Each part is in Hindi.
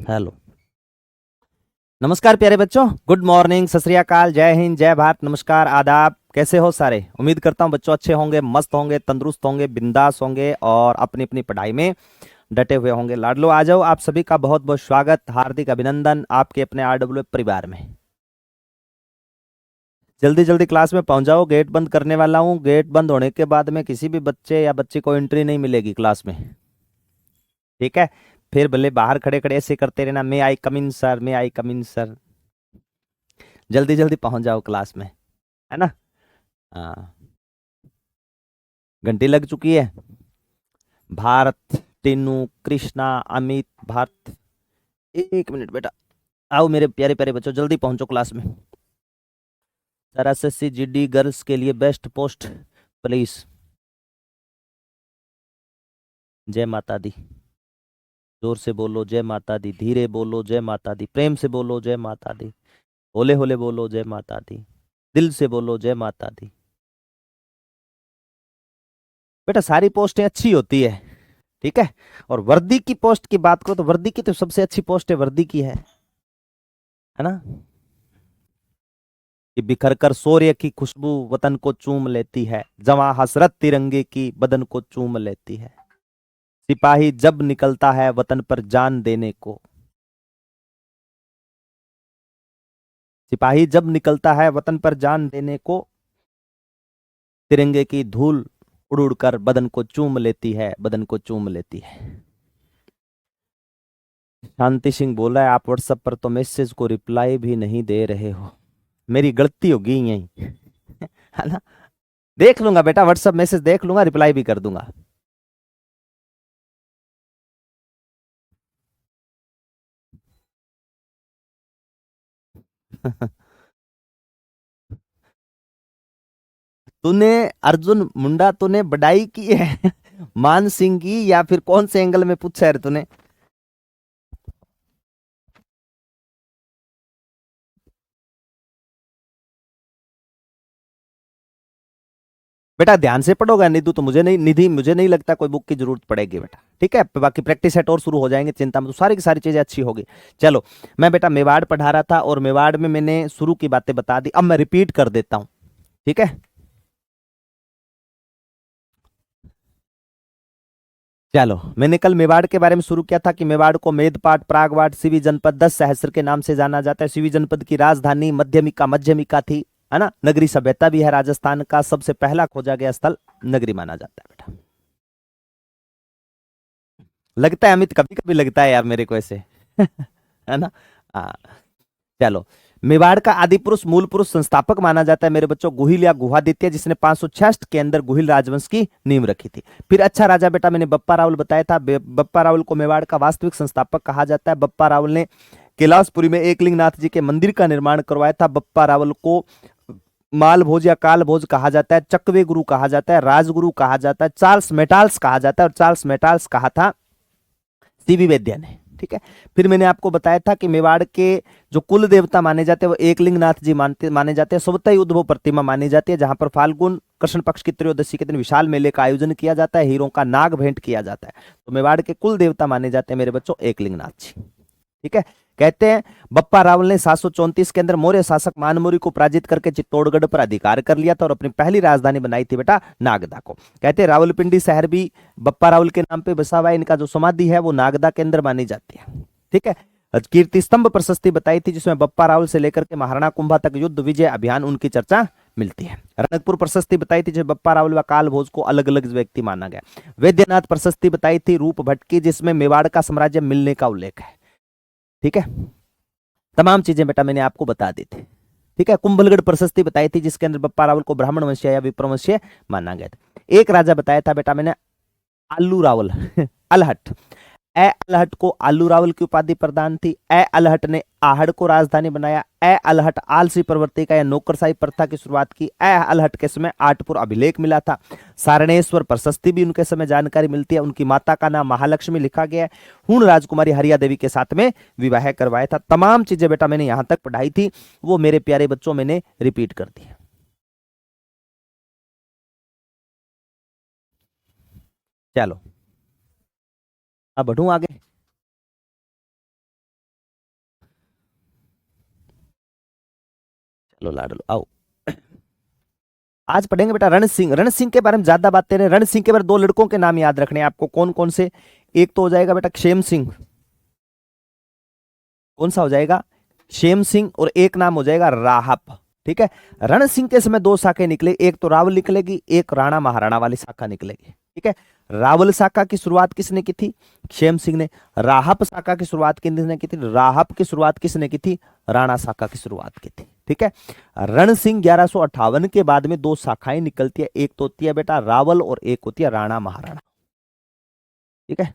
हेलो। नमस्कार प्यारे बच्चों, गुड मॉर्निंग, सत श्री अकाल, जय हिंद, जय भारत, नमस्कार, आदाब। कैसे हो सारे? उम्मीद करता हूँ बच्चों अच्छे होंगे, मस्त होंगे, तंदुरुस्त होंगे, बिंदास होंगे और अपनी अपनी पढ़ाई में डटे हुए होंगे। लाडलो आ जाओ, आप सभी का बहुत बहुत स्वागत, हार्दिक अभिनंदन आपके अपने आरडब्ल्यू परिवार में। जल्दी जल्दी क्लास में पहुंच जाओ, गेट बंद करने वाला हूँ। गेट बंद होने के बाद में किसी भी बच्चे या बच्ची को एंट्री नहीं मिलेगी क्लास में, ठीक है? फिर भले बाहर खड़े खड़े ऐसे करते रहना, मे आई कम इन सर, मे आई कम इन सर। जल्दी जल्दी पहुंच जाओ क्लास में, है ना? हाँ, घंटी लग चुकी है। भारत, टीनू, कृष्णा, अमित, भारत, एक मिनट बेटा। आओ मेरे प्यारे प्यारे बच्चों, जल्दी पहुंचो क्लास में। सर एसएससी जीडी गर्ल्स के लिए बेस्ट पोस्ट प्लीज। जय माता दी। जोर से बोलो जय माता दी, धीरे बोलो जय माता दी, प्रेम से बोलो जय माता दी, होले होले बोलो जय माता दी, दिल से बोलो जय माता दी। बेटा सारी पोस्टें अच्छी होती है, ठीक है? और वर्दी की पोस्ट की बात करो तो वर्दी की तो सबसे अच्छी पोस्ट है वर्दी की है ना? कि बिखर कर सूर्य की खुशबू वतन को चूम लेती है, जवां हसरत तिरंगे की बदन को चूम लेती है। सिपाही जब निकलता है वतन पर जान देने को, सिपाही जब निकलता है वतन पर जान देने को, तिरंगे की धूल उड़ उड़ कर बदन को चूम लेती है, बदन को चूम लेती है। शांति सिंह बोला है आप व्हाट्सएप पर तो मैसेज को रिप्लाई भी नहीं दे रहे हो। मेरी गलती होगी यही है ना? देख लूंगा बेटा, व्हाट्सएप मैसेज देख लूंगा, रिप्लाई भी कर दूंगा। तूने, अर्जुन मुंडा, तूने बड़ाई की है मान सिंह की, या फिर कौन से एंगल में पूछा है तूने? बेटा ध्यान से पढ़ोगा निधु तो मुझे नहीं, निधि मुझे नहीं लगता कोई बुक की जरूरत पड़ेगी बेटा, ठीक है? बाकी प्रैक्टिस सेट और शुरू हो जाएंगे, चिंता में तो सारी की सारी चीजें अच्छी होगी। चलो, मैं बेटा मेवाड़ पढ़ा रहा था और मेवाड़ में मैंने शुरू की बातें बता दी, अब मैं रिपीट कर देता हूं, ठीक है? चलो, मैंने कल मेवाड़ के बारे में शुरू किया था कि मेवाड़ को मेदपाट, प्रागवाट, सिवी जनपद, 10 सहस्त्र के नाम से जाना जाता है। सिवी जनपद की राजधानी मध्यमिका मध्यमिका थी, है ना? नगरी सभ्यता भी है, राजस्थान का सबसे पहला खोजा गया स्थल नगरी माना जाता है बेटा। लगता है अमित, कभी कभी लगता है यार मेरे को ऐसे है ना? हाँ। चलो, मेवाड़ का आदि पुरुष, मूल पुरुष, संस्थापक माना जाता है मेरे बच्चों गुहिल या गुहादित्य, जिसने 566 के अंदर गुहिल राजवंश की नींव रखी थी। फिर अच्छा राजा बेटा मैंने बप्पा रावल बताया था, बप्पा रावल को मेवाड़ का वास्तविक संस्थापक कहा जाता है। बप्पा रावल ने कैलाशपुरी में एकलिंगनाथ जी के मंदिर का निर्माण करवाया था। बप्पा रावल को माल भोज या काल भोज कहा जाता है, चकवे गुरु कहा जाता है, राजगुरु कहा जाता है, चार्ल्स मेटाल्स कहा जाता है, और चार्ल्स मेटाल्स कहा था सीवी वैद्य ने, ठीक है? फिर मैंने आपको बताया था कि मेवाड़ के जो कुल देवता माने जाते हैं वो एकलिंगनाथ जी माने जाते हैं। स्वतः उद्भव प्रतिमा मानी जाती है, जहां पर फाल्गुन कृष्ण पक्ष की त्रयोदशी के दिन विशाल मेले का आयोजन किया जाता है, हीरों का नाग भेंट किया जाता है। तो मेवाड़ के कुल देवता माने जाते हैं मेरे बच्चों एकलिंगनाथ जी, ठीक है? कहते हैं बप्पा रावल ने 734 के अंदर मौर्य शासक मानमुरी को पराजित करके चित्तौड़गढ़ पर अधिकार कर लिया था और अपनी पहली राजधानी बनाई थी बेटा नागदा को। कहते हैं रावलपिंडी शहर भी बप्पा रावल के नाम पे बसा हुआ है। इनका जो समाधि है वो नागदा के अंदर मानी जाती है, ठीक है? कीर्ति स्तंभ प्रशस्ति बताई थी, जिसमें बप्पा रावल से लेकर के महाराणा कुंभा तक युद्ध विजय अभियान उनकी चर्चा मिलती है। रणकपुर प्रशस्ति बताई थी, जिसमें बप्पा रावल व काल भोज को अलग अलग व्यक्ति माना गया। वैद्यनाथ प्रशस्ति बताई थी रूप भट्ट की, जिसमें मेवाड़ का साम्राज्य मिलने का उल्लेख है, ठीक है? तमाम चीजें बेटा मैंने आपको बता दी थी, ठीक है? कुंभलगढ़ प्रशस्ति बताई थी, जिसके अंदर बप्पा रावल को ब्राह्मण वंशीय या विप्रवंशीय माना गया था। एक राजा बताया था बेटा मैंने, आलू रावल अलहट। ए अलहट को आलू रावल की उपाधि प्रदान थी। ए अलहट ने आहड़ को राजधानी बनाया। ए अलहट आलसी प्रवृत्ति का या नौकरशाही प्रथा की शुरुआत की। ए अलहट के समय आठपुर अभिलेख मिला था। सारणेश्वर प्रशस्ति भी उनके समय जानकारी मिलती है। उनकी माता का नाम महालक्ष्मी लिखा गया है। हूण राजकुमारी हरिया देवी के साथ में विवाह करवाया था। तमाम चीजें बेटा मैंने यहां तक पढ़ाई थी, वो मेरे प्यारे बच्चों मैंने रिपीट कर दी। चलो, अब बढ़ू आगे। लो लाडलो आओ। आज पढ़ेंगे बेटा रण सिंह। रण सिंह के बारे में ज्यादा बातें नहीं। रण सिंह के बारे में 2 लड़कों के नाम याद रखने हैं आपको। कौन कौन से? एक तो हो जाएगा बेटा क्षेम सिंह। कौन सा हो जाएगा? क्षेम सिंह। और एक नाम हो जाएगा राहप। ठीक है। रण सिंह के समय 2 शाखाएं निकले, एक तो रावल निकलेगी, एक राणा महाराणा वाली शाखा निकलेगी। ठीक है। रावल शाखा की शुरुआत किसने की थी? क्षेम सिंह ने। राहप शाखा की शुरुआत किसने की थी? राहप की शुरुआत किसने की थी? राणा शाखा की शुरुआत की थी। ठीक है। रण सिंह 1158 के बाद में 2 शाखाएं निकलती है, एक तो होती है बेटा रावल और एक होती है राणा महाराणा। ठीक है।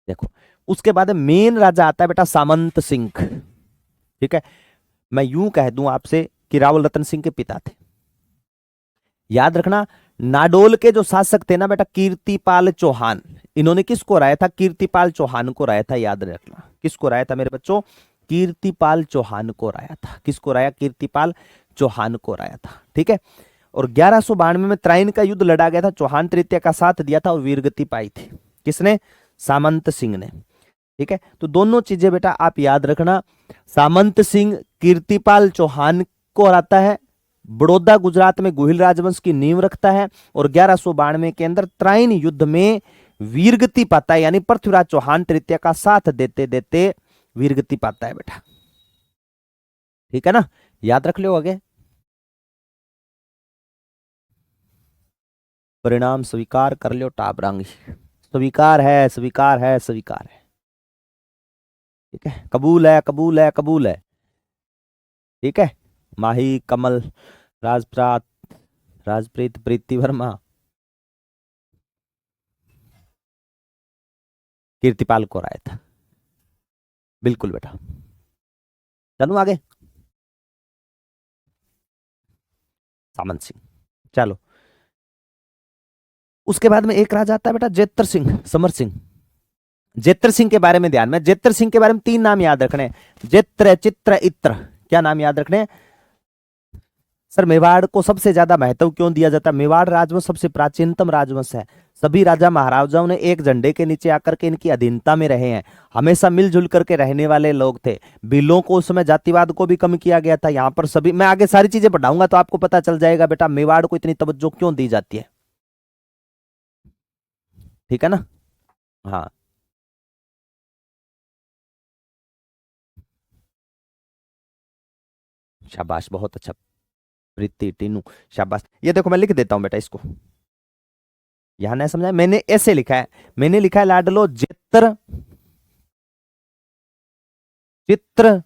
देखो उसके बाद मेन राजा आता है बेटा सामंत सिंह। ठीक है। मैं यूं कह दूं आपसे कि रावल रतन सिंह के पिता थे। याद रखना नाडोल के जो शासक थे ना बेटा कीर्तिपाल चौहान, इन्होंने किसको हराया था? कीर्तिपाल चौहान को हराया था। याद रखना किसको हराया था मेरे बच्चों? कीर्तिपाल चौहान को हराया था। किसको हराया? कीर्तिपाल चौहान को हराया था। ठीक है। और 1192 में त्राइन का युद्ध लड़ा गया था। चौहान तृतीय का साथ दिया था और वीरगति पाई थी। किसने? सामंत सिंह ने। ठीक है। तो दोनों चीजें बेटा आप याद रखना। सामंत सिंह कीर्तिपाल चौहान को हराता है, बड़ौदा गुजरात में गोहिल राजवंश की नींव रखता है, और 1192 के अंदर त्राइन युद्ध में वीरगति पाता है, यानी पृथ्वीराज चौहान तृतीय का साथ देते देते वीरगति पाता है बेटा। ठीक है ना, याद रख लो आगे। परिणाम स्वीकार कर लो टाबरांगी। स्वीकार है, स्वीकार है, स्वीकार है। ठीक है। कबूल है, कबूल है, कबूल है। ठीक है। माही, कमल, राजप्रात, राजप्रीत, प्रीति वर्मा, कीर्तिपाल को हराया था। बिल्कुल बेटा। चलो आगे। सामंत सिंह। चलो उसके बाद में एक राजा आता है बेटा जेत्र सिंह, समर सिंह। जेत्र सिंह के बारे में ध्यान में, जेत्र सिंह के बारे में 3 नाम याद रखने हैं। जेत्र, चित्र, इत्र। क्या नाम याद रखने हैं? सर मेवाड़ को सबसे ज्यादा महत्व क्यों दिया जाता है? मेवाड़ राजवंश सबसे प्राचीनतम राजवंश है। सभी राजा महाराजाओं ने एक झंडे के नीचे आकर के इनकी अधीनता में रहे हैं। हमेशा मिलजुल करके रहने वाले लोग थे। भीलों को उस समय जातिवाद को भी कम किया गया था। यहाँ पर सभी, मैं आगे सारी चीजें पढ़ाऊंगा तो आपको पता चल जाएगा बेटा मेवाड़ को इतनी तवज्जो क्यों दी जाती है। ठीक है ना। हाँ शाबाश, बहुत अच्छा। प्रीति, टीनू, शाबाश। ये देखो मैं लिख देता हूं बेटा इसको, यहां नहीं समझा, मैंने ऐसे लिखा है। मैंने लिखा है लाडलो जेत्र, चित्र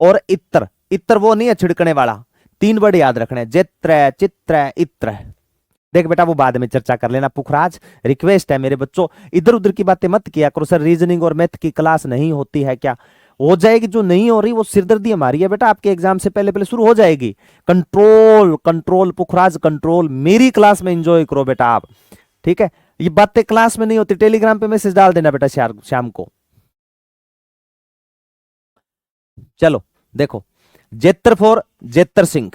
और इत्र। इत्र वो नहीं है छिड़कने वाला। 3 वर्ड याद रखने, जेत्र, चित्र, इत्र। देख बेटा वो बाद में चर्चा कर लेना। पुखराज रिक्वेस्ट है मेरे बच्चों, इधर उधर की बातें मत किया करो। सर रीजनिंग और मैथ की क्लास नहीं होती है क्या? हो जाएगी। जो नहीं हो रही वो सिरदर्दी हमारी है बेटा, आपके एग्जाम से पहले पहले शुरू हो जाएगी। कंट्रोल, कंट्रोल पुखराज, कंट्रोल। मेरी क्लास में एंजॉय करो बेटा आप। ठीक है। ये बातें क्लास में नहीं होती। टेलीग्राम पे मैसेज डाल देना बेटा शाम को। चलो देखो, जेत्र फॉर जेत्र सिंह,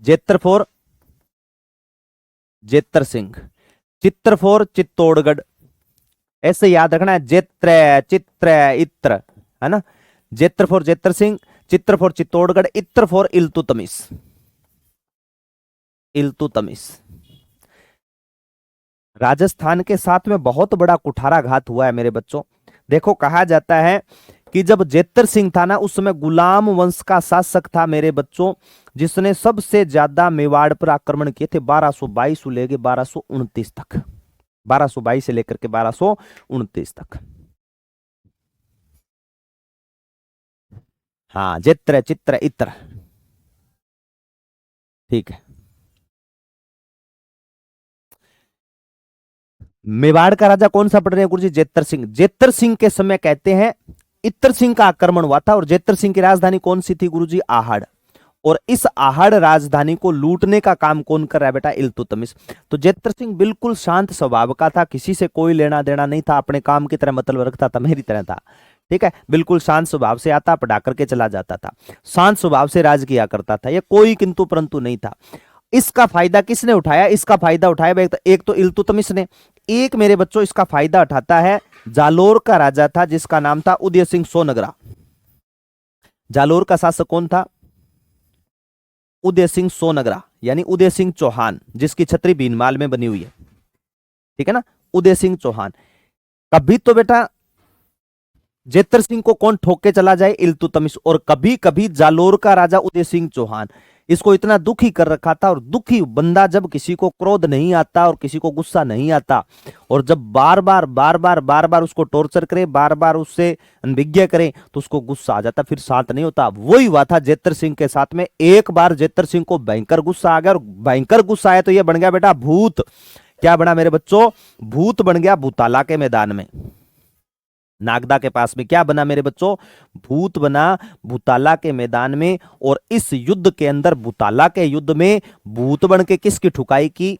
जेत्र फॉर जेत्र सिंह, चित्र फॉर चित्तौड़गढ़। ऐसे याद रखना है, जेत्र, चित्र, इत्र, है ना। जेत्र फॉर जेत्र सिंह, चित्र फॉर चित्तौड़गढ़, इत्र फॉर इल्तुतमिश, इल्तुतमिश। राजस्थान के साथ में बहुत बड़ा कुठाराघात हुआ है मेरे बच्चों। देखो कहा जाता है कि जब जेत्र सिंह था ना उस समय गुलाम वंश का शासक था मेरे बच्चों, जिसने सबसे ज्यादा मेवाड़ पर आक्रमण किए थे। 1222 से लेकर 1229 तक, 1222 से लेकर के 1229 तक। हाँ जेत्र, चित्र, इत्र। ठीक है। मेवाड़ का राजा कौन सा पढ़ रहे हैं गुरुजी? जेत्र सिंह। जेत्र सिंह के समय कहते हैं इत्र सिंह का आक्रमण हुआ था। और जेत्र सिंह की राजधानी कौन सी थी गुरुजी? आहड़। और इस आहड़ राजधानी को लूटने का काम कौन कर रहा है बेटा? इल्तुतमिश। तो जेत्र सिंह बिल्कुल शांत स्वभाव का था, किसी से कोई लेना देना नहीं था, अपने काम की तरह मतलब रखता था, मेरी तरह था। ठीक है। बिल्कुल शांत स्वभाव से आता, पढ़ा करके चला जाता था, शांत स्वभाव से राज किया करता था। ये कोई किंतु परंतु नहीं था। इसका फायदा किसने उठाया? इसका फायदा उठाया एक तो इल्तुतमिश ने, एक मेरे बच्चों इसका फायदा उठाता है जालोर का राजा था जिसका नाम था उदय सिंह सोनगरा। जालोर का शासक कौन था? उदय सिंह सोनगरा, यानी उदय सिंह चौहान, जिसकी छतरी भीनमाल में बनी हुई है, ठीक है ना, उदय सिंह चौहान। कभी तो बेटा जेतर सिंह को कौन ठोक के चला जाए? इल्तुतमिश। और कभी कभी जालोर का राजा उदय सिंह चौहान, इसको इतना दुखी कर रखा था। और दुखी बंदा, जब किसी को क्रोध नहीं आता और किसी को गुस्सा नहीं आता, और जब बार बार उसको टॉर्चर करे, बार बार उससे अनभिज्ञ करे, तो उसको गुस्सा आ जाता, फिर शांत नहीं होता। वही हुआ था जेतर सिंह के साथ में। एक बार जेतर सिंह को भयंकर गुस्सा आ गया, और भयंकर गुस्सा आया तो यह बन गया बेटा भूत। क्या बना मेरे बच्चों? भूत बन गया भूताला के मैदान में। नागदा के पास में क्या बना मेरे बच्चों? भूत बना भूताला के मैदान में। और इस युद्ध के अंदर, भूताला के युद्ध में, भूत बन के किसकी ठुकाई की?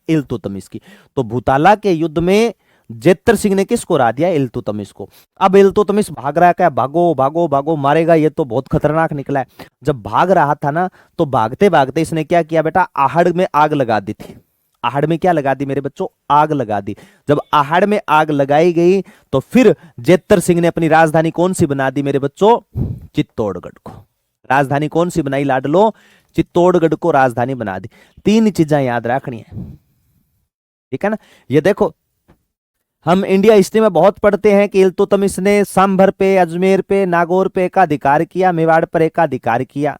इल्तुतमिश की। तो भूताला के युद्ध में जेतर सिंह ने किसको हरा दिया? इल्तुतमिश को। अब इल्तुतमिश भाग रहा है, क्या भागो भागो भागो, मारेगा, ये तो बहुत खतरनाक निकला है। जब भाग रहा था ना, तो भागते भागते इसने क्या किया बेटा? आहड़ में आग लगा दी थी। आहड़ में क्या लगा दी मेरे बच्चों? आग लगा दी। जब आहड़ में आग लगाई गई, तो फिर जेतर सिंह ने अपनी राजधानी कौन सी बना दी मेरे बच्चों? चित्तौड़गढ़ को। राजधानी कौन सी बनाई लाडलो? चित्तौड़गढ़ को राजधानी बना दी। तीन चीजें याद रखनी है, ठीक है ना। ये देखो, हम इंडिया हिस्ट्री में बहुत पढ़ते हैं कि इल्तुतमिश ने सांभर पे, अजमेर पे, नागौर पे एकाधिकार किया, मेवाड़ पर एकाधिकार किया,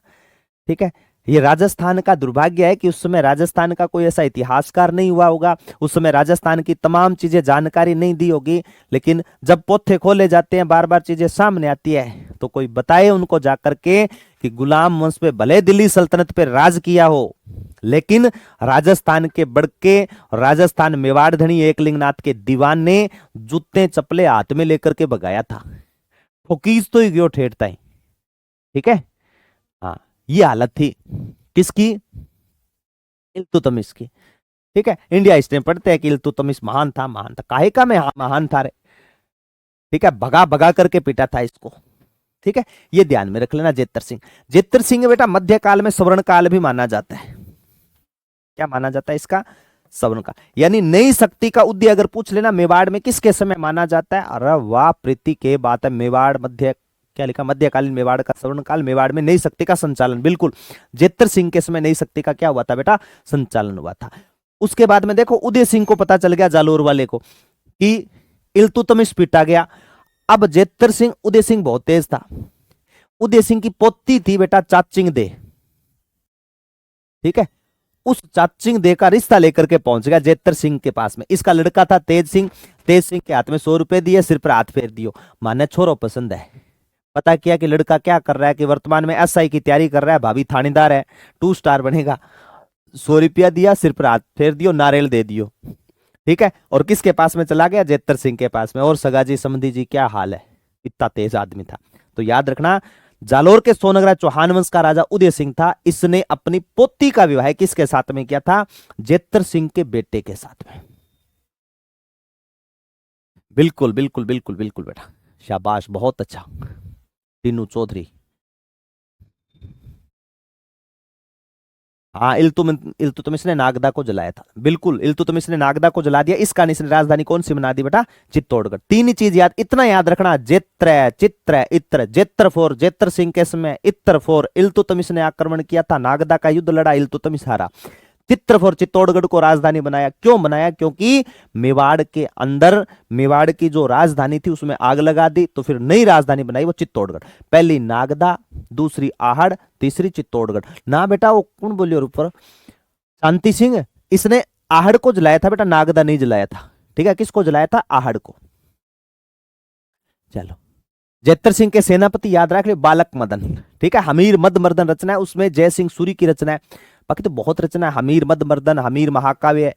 ठीक है। ये राजस्थान का दुर्भाग्य है कि उस समय राजस्थान का कोई ऐसा इतिहासकार नहीं हुआ होगा, उस समय राजस्थान की तमाम चीजें जानकारी नहीं दी होगी। लेकिन जब पोथे खोले जाते हैं, बार बार चीजें सामने आती है, तो कोई बताए उनको जाकर के कि गुलाम वंश पे भले दिल्ली सल्तनत पे राज किया हो, लेकिन राजस्थान के बड़के, राजस्थान मेवाड़ धनी एकलिंगनाथ के दीवान ने जूते चप्पले हाथ में लेकर के भगाया था। ठोकीज तो ही गयो ठेठता है, ठीक है। हाँ, ये हालत थी किसकी? इल्तुतमिश की, ठीक है। इंडिया हिस्ट्री में पढ़ते हैं कि इल्तुतमिश महान था, महान था। काहे का मैं महान था रे, ठीक है, भगा भगा करके पीटा था इसको, ठीक है। ये ध्यान में रख लेना। जेतर सिंह, जेतर सिंह बेटा मध्यकाल में स्वर्ण काल भी माना जाता है। क्या माना जाता है इसका? स्वर्ण काल, यानी नई शक्ति का उदय। अगर पूछ लेना मेवाड़ में किसके समय माना जाता है? अरे वाह प्रीति, के बात है। मेवाड़ मध्य, क्या लिखा? मध्यकालीन मेवाड़ का स्वर्ण काल, मेवाड़ में नई शक्ति का संचालन। बिल्कुल, जेतर सिंह के समय नई शक्ति का क्या हुआ था बेटा? संचालन हुआ था। उसके बाद में देखो, उदय सिंह को पता चल गया, जालोर वाले को, कि इल्तुतमिश पीटा गया। अब जेतर सिंह, उदय सिंह बहुत तेज था। उदय सिंह की पोती थी बेटा चाचिंग दे, ठीक है। उस चाचिंग दे का रिश्ता लेकर के पहुंच गया जेतर सिंह के पास में। इसका लड़का था तेज सिंह। तेज सिंह के हाथ में 100 रुपए दिए, सिर पर हाथ फेर दियो, माने छोरो पसंद है। पता किया कि लड़का क्या कर रहा है, कि वर्तमान में एसआई की तैयारी कर रहा है, भाभी थानेदार है, 2 स्टार बनेगा। 100 रुपया दिया, सिर पर हाथ फेर दियो, नारियल दे दियो, ठीक है। और किसके पास में चला गया? जेतर सिंह के पास में। और सगा जी, समधी जी, क्या हाल है? इतना तेज आदमी था। तो याद रखना, जालोर के सोनगरा चौहान वंश का राजा उदय सिंह था। इसने अपनी पोती का विवाह किसके साथ में किया था? जेतर सिंह के बेटे के साथ में। बिल्कुल बिल्कुल बिल्कुल बिल्कुल बेटा, शाबाश, बहुत अच्छा। टीनू चौधरी, हाँ, इल्तुतमिश ने नागदा को जलाया था। बिल्कुल, इल्तुतमिश ने नागदा को जला दिया। इस कारण इसने राजधानी कौन सी बना दी बेटा? चित्तौड़गढ़। तीन ही चीज याद, इतना याद रखना, जेत्र, चित्र, इत्र। जेत्र फोर जेतर सिंह के समय, इत्र फोर इल्तुतमिश ने आक्रमण किया था, नागदा का युद्ध लड़ा, इल्तुतमिश हारा। चित्रफोर, चित्तौड़गढ़ को राजधानी बनाया। क्यों बनाया? क्योंकि मेवाड़ के अंदर, मेवाड़ की जो राजधानी थी उसमें आग लगा दी, तो फिर नई राजधानी बनाई, वो चित्तौड़गढ़। पहली नागदा, दूसरी आहड़, तीसरी चित्तौड़गढ़। ना बेटा, वो कौन बोलियो ऊपर? शांति सिंह, इसने आहड़ को जलाया था बेटा, नागदा नहीं जलाया था, ठीक है। किसको जलाया था? आहड़ को। चलो, जेतर सिंह के सेनापति याद रख ले, बालक मदन, ठीक है। हमीर मद मर्दन रचना है, उसमें जय सिंह सूरी की रचना है। बाकी तो बहुत रचना है, हमीर मद मर्दन, हमीर महाकाव्य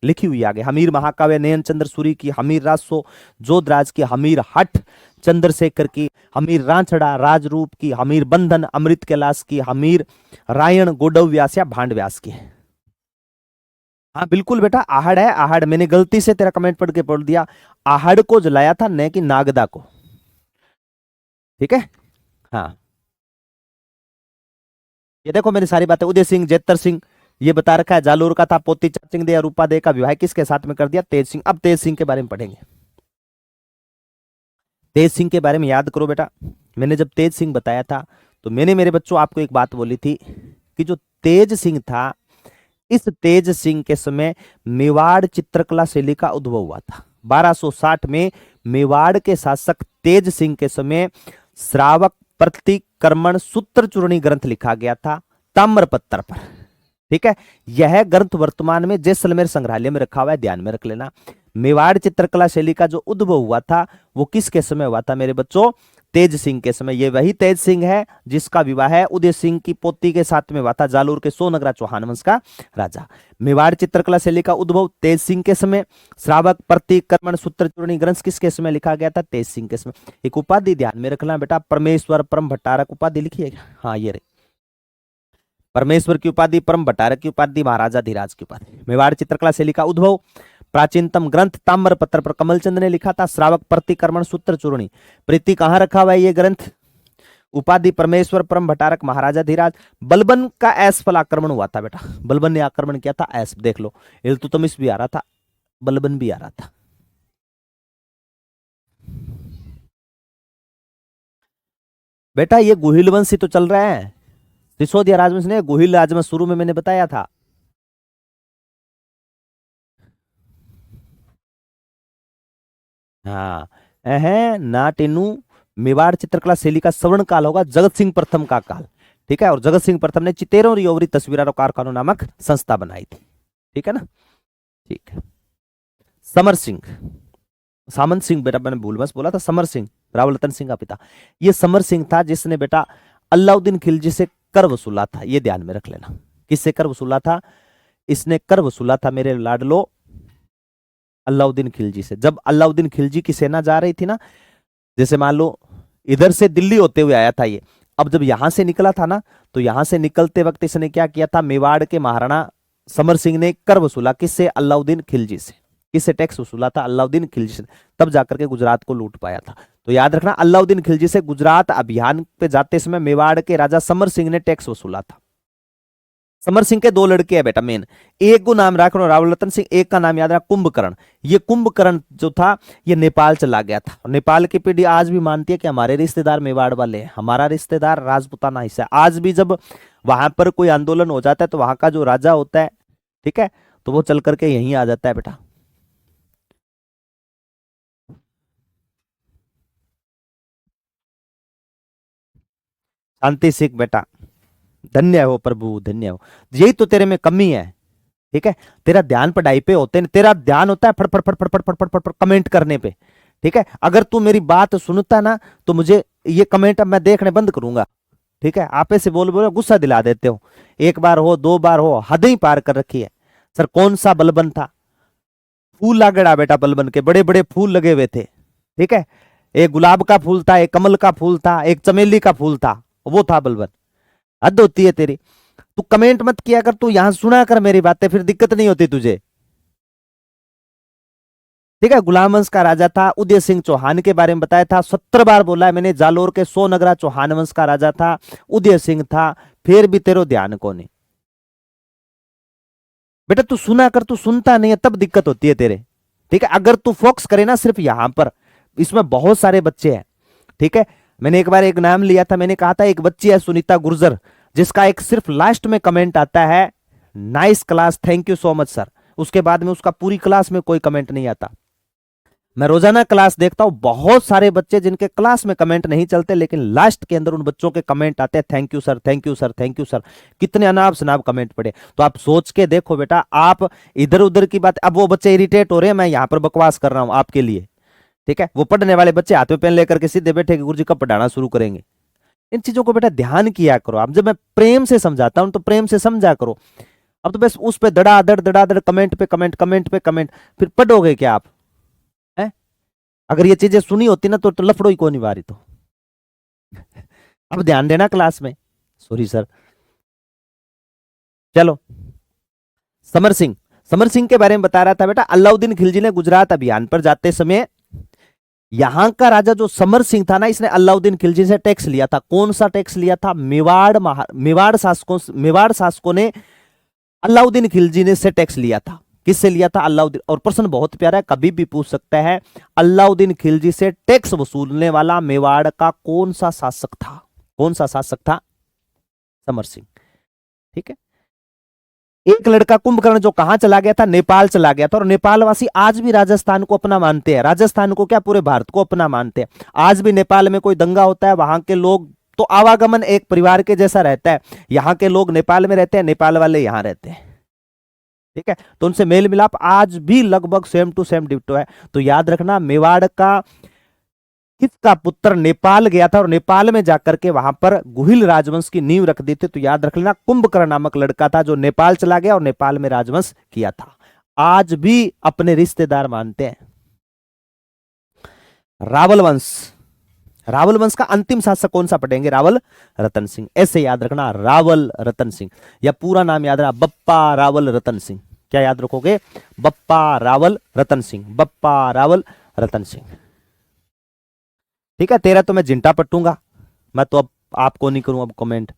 लिखी हुई आगे, हमीर महाकाव्य नयन चंद्र सूरी की, हमीर रासो जोधराज की, हमीर हठ चंद्रशेखर की, हमीर रांचड़ा राजरूप की, हमीर बंधन अमृत कैलाश की, हमीर रायण गोडव व्यास या भांड व्यास की। हाँ बिल्कुल बेटा, आहड़ है, आहड़। मैंने गलती से तेरा कमेंट पढ़ के पढ़ दिया, आहड़ को जलाया था, न कि नागदा को, ठीक है। हाँ, ये देखो मेरी सारी बातें, उदय सिंह, जेतर सिंह, ये बता रखा है। जालोर का था, पोती चाचिंग दे, रूपा दे का विवाह किसके साथ में कर दिया? तेज सिंह। अब तेज सिंह के बारे में पढ़ेंगे। तेज सिंह के बारे में याद करो बेटा। मैंने जब तेज सिंह बताया था तो मैंने मेरे बच्चों आपको एक बात बोली थी कि जो तेज सिंह था, इस तेज सिंह के समय मेवाड़ चित्रकला शैली का उद्भव हुआ था। 1260 में मेवाड़ के शासक तेज सिंह के समय श्रावक प्रतिक्रमण सूत्र चूर्णी ग्रंथ लिखा गया था ताम्र पत्थर पर। ठीक है, यह ग्रंथ वर्तमान में जैसलमेर संग्रहालय में रखा हुआ है, ध्यान में रख लेना। मेवाड़ चित्रकला शैली का जो उद्भव हुआ था वो किसके समय हुआ था मेरे बच्चों? तेज सिंह के समय। ये वही तेज सिंह है जिसका विवाह है उदय सिंह की पोती के साथ में हुआ था, जालोर के सोनगरा चौहान वंश का राजा। मेवाड़ चित्रकला शैली का उद्भव तेज सिंह के समय। श्रावक प्रतिक्रमण सूत्र चूर्णी ग्रंथ किसके समय लिखा गया था? तेज सिंह के समय। एक उपाधि ध्यान में रखना बेटा, परमेश्वर परम भट्टारक उपाधि लिखिएगा। हाँ ये रही परमेश्वर की उपाधि, परम भट्टारक की उपाधि, महाराजा धीराज की उपाधि। मेवाड़ चित्रकला शैली का उद्भव प्राचीनतम ग्रंथ ताम्र पत्र पर कमलचंद ने लिखा था, श्रावक प्रतिक्रमण सूत्र चूर्णी। प्रीति कहां रखा हुआ है ये ग्रंथ? उपाधि परमेश्वर परम भट्टारक, महाराजा धीराज। बलबन का ऐस फल आक्रमण हुआ था बेटा, बलबन ने आक्रमण किया था। ऐस देख लो, इल्तुतमिश भी आ रहा था, बलबन भी आ रहा था। बेटा ये गुहिल वंश ही तो चल रहा है, सिसोदिया राजवंश ने, गुहिल राजवंश शुरू में मैंने बताया था। हाँ नाटिनु मेवाड़ चित्रकला शैली का सवर्ण काल होगा जगत सिंह प्रथम का काल। ठीक है, और जगत सिंह प्रथम ने चितेरों रियोवरी तस्वीरों कारखानों नामक संस्था बनाई थी। ठीक है ना, ठीक है। समर सिंह, सामंत सिंह बेटा मैंने भूल बस बोला था, समर सिंह रावल रतन सिंह का पिता। ये समर सिंह था जिसने बेटा अलाउद्दीन खिलजी से कर वसूला था, ये ध्यान में रख लेना। किससे कर वसूला था? इसने कर वसूला था मेरे लाडलो अलाउद्दीन खिलजी से। जब अलाउद्दीन खिलजी की सेना जा रही थी ना, जैसे मान लो इधर से दिल्ली होते हुए आया था ये, अब जब यहां से निकला था ना, तो यहां से निकलते वक्त इसने क्या किया था? मेवाड़ के महाराणा समर सिंह ने कर वसूला किससे? अलाउद्दीन खिलजी से। किससे टैक्स वसूला था? अलाउद्दीन खिलजी से। तब जाकर के गुजरात को लूट पाया था। तो याद रखना, अलाउद्दीन खिलजी से गुजरात अभियान पे जाते समय मेवाड़ के राजा समर सिंह ने टैक्स वसूला था। समर सिंह के दो लड़के हैं बेटा मेन, एक को नाम रखना रावल रतन सिंह, एक का नाम याद रखना कुंभकर्ण। ये कुंभकर्ण जो था ये नेपाल चला गया था। नेपाल की पीढ़ी आज भी मानती है कि हमारे रिश्तेदार मेवाड़ वाले हैं, हमारा रिश्तेदार राजपूताना हिस्सा है। आज भी जब वहां पर कोई आंदोलन हो जाता है तो वहां का जो राजा होता है, ठीक है, तो वो चल करके यहीं आ जाता है बेटा। शांति सिख बेटा, धन्य हो प्रभु, धन्य हो। यही तो तेरे में कमी है। ठीक है, तेरा ध्यान पढ़ाई पे होते, तेरा ध्यान होता है फट फट फट फट फट फट फट फट फट कमेंट करने पे। ठीक है, अगर तू मेरी बात सुनता ना तो मुझे ये कमेंट अब मैं देखने बंद करूंगा। ठीक है, आपे से बोल बोल गुस्सा दिला देते हो, एक बार हो दो बार हो, हद ही पार कर रखी है। सर कौन सा बलबन था? फूल लागड़ा बेटा, बलबन के बड़े बड़े फूल लगे हुए थे। ठीक है, एक गुलाब का फूल था, एक कमल का फूल था, एक चमेली का फूल था, वो था बलबन। हद होती है तेरी। तू कमेंट मत किया कर, तू यहां सुना कर मेरी बातें, फिर दिक्कत नहीं होती तुझे। ठीक है, गुलाम वंश का राजा था, उदय सिंह चौहान के बारे में बताया था, 70 बार बोला है मैंने। जालोर के सोनगरा चौहान वंश का राजा था, उदय सिंह था, फिर भी तेरो ध्यान को नहीं। बेटा तू सुना कर, तू सुनता नहीं है तब दिक्कत होती है तेरे। ठीक है, अगर तू फोकस करे ना सिर्फ यहां पर, इसमें बहुत सारे बच्चे हैं। ठीक है, मैंने एक बार एक नाम लिया था, मैंने कहा था एक बच्ची है सुनीता गुर्जर, जिसका एक सिर्फ लास्ट में कमेंट आता है nice class, thank you so much sir. उसके बाद में उसका पूरी क्लास में कोई कमेंट नहीं आता। मैं रोजाना क्लास देखता हूं, बहुत सारे बच्चे जिनके क्लास में कमेंट नहीं चलते, लेकिन लास्ट के अंदर उन बच्चों के कमेंट आते हैं thank you sir, thank you sir, thank you sir. कितने अनाप शनाप कमेंट पड़े। तो आप सोच के देखो बेटा, आप इधर उधर की बात, अब वो बच्चे इरिटेट हो रहे हैं, मैं यहां पर बकवास कर रहा हूं आपके लिए। ठीक है, वो पढ़ने वाले बच्चे हाथ में पेन लेकर के सीधे बैठे कि गुरुजी कब पढ़ाना शुरू करेंगे। इन चीजों को बेटा ध्यान किया करो। आप जब मैं प्रेम से समझाता हूं तो प्रेम से समझा करो। अब तो बस उस पे धड़ाधड़ कमेंट पे कमेंट, कमेंट पे कमेंट, फिर पढ़ोगे क्या आप? है, अगर ये चीजें सुनी होती ना तो लफड़ो ही कौन बारी तो। अब ध्यान देना क्लास में। Sorry sir. चलो, समर सिंह, समर सिंह के बारे में बता रहा था बेटा। अलाउद्दीन खिलजी ने गुजरात अभियान पर जाते समय यहां का राजा जो समर सिंह था ना, इसने अलाउद्दीन खिलजी से टैक्स लिया था। कौन सा टैक्स लिया था? मेवाड़ शासकों ने अलाउद्दीन खिलजी ने से टैक्स लिया था। किससे लिया था? अलाउद्दीन। और प्रश्न बहुत प्यारा है, कभी भी पूछ सकता है, अलाउद्दीन खिलजी से टैक्स वसूलने वाला मेवाड़ का कौन सा शासक था? कौन सा शासक था? समर सिंह। ठीक है। एक लड़का कुंभकर्ण जो कहां चला गया था? नेपाल चला गया था। और नेपाल वासी आज भी राजस्थान को अपना मानते हैं, राजस्थान को क्या पूरे भारत को अपना मानते हैं। आज भी नेपाल में कोई दंगा होता है, वहां के लोग तो आवागमन एक परिवार के जैसा रहता है। यहां के लोग नेपाल में रहते हैं, नेपाल वाले यहां रहते हैं। ठीक है, तो उनसे मेल मिलाप आज भी लगभग सेम टू सेम डिप्टो है। तो याद रखना, मेवाड़ का किसका पुत्र नेपाल गया था और नेपाल में जाकर के वहां पर गुहिल राजवंश की नींव रख दी थी? तो याद रख लेना, कुंभकर्ण नामक लड़का था जो नेपाल चला गया और नेपाल में राजवंश किया था। आज भी अपने रिश्तेदार मानते हैं। रावल वंश, रावल वंश का अंतिम शासक कौन सा पढ़ेंगे? रावल रतन सिंह। ऐसे याद रखना, रावल रतन सिंह, या पूरा नाम याद रखना, बप्पा रावल रतन सिंह। क्या याद रखोगे? बप्पा रावल रतन सिंह, बप्पा रावल रतन सिंह। ठीक है, तेरा तो मैं जिंटा पट्टूंगा, मैं तो अब आपको नहीं करूं अब कमेंट।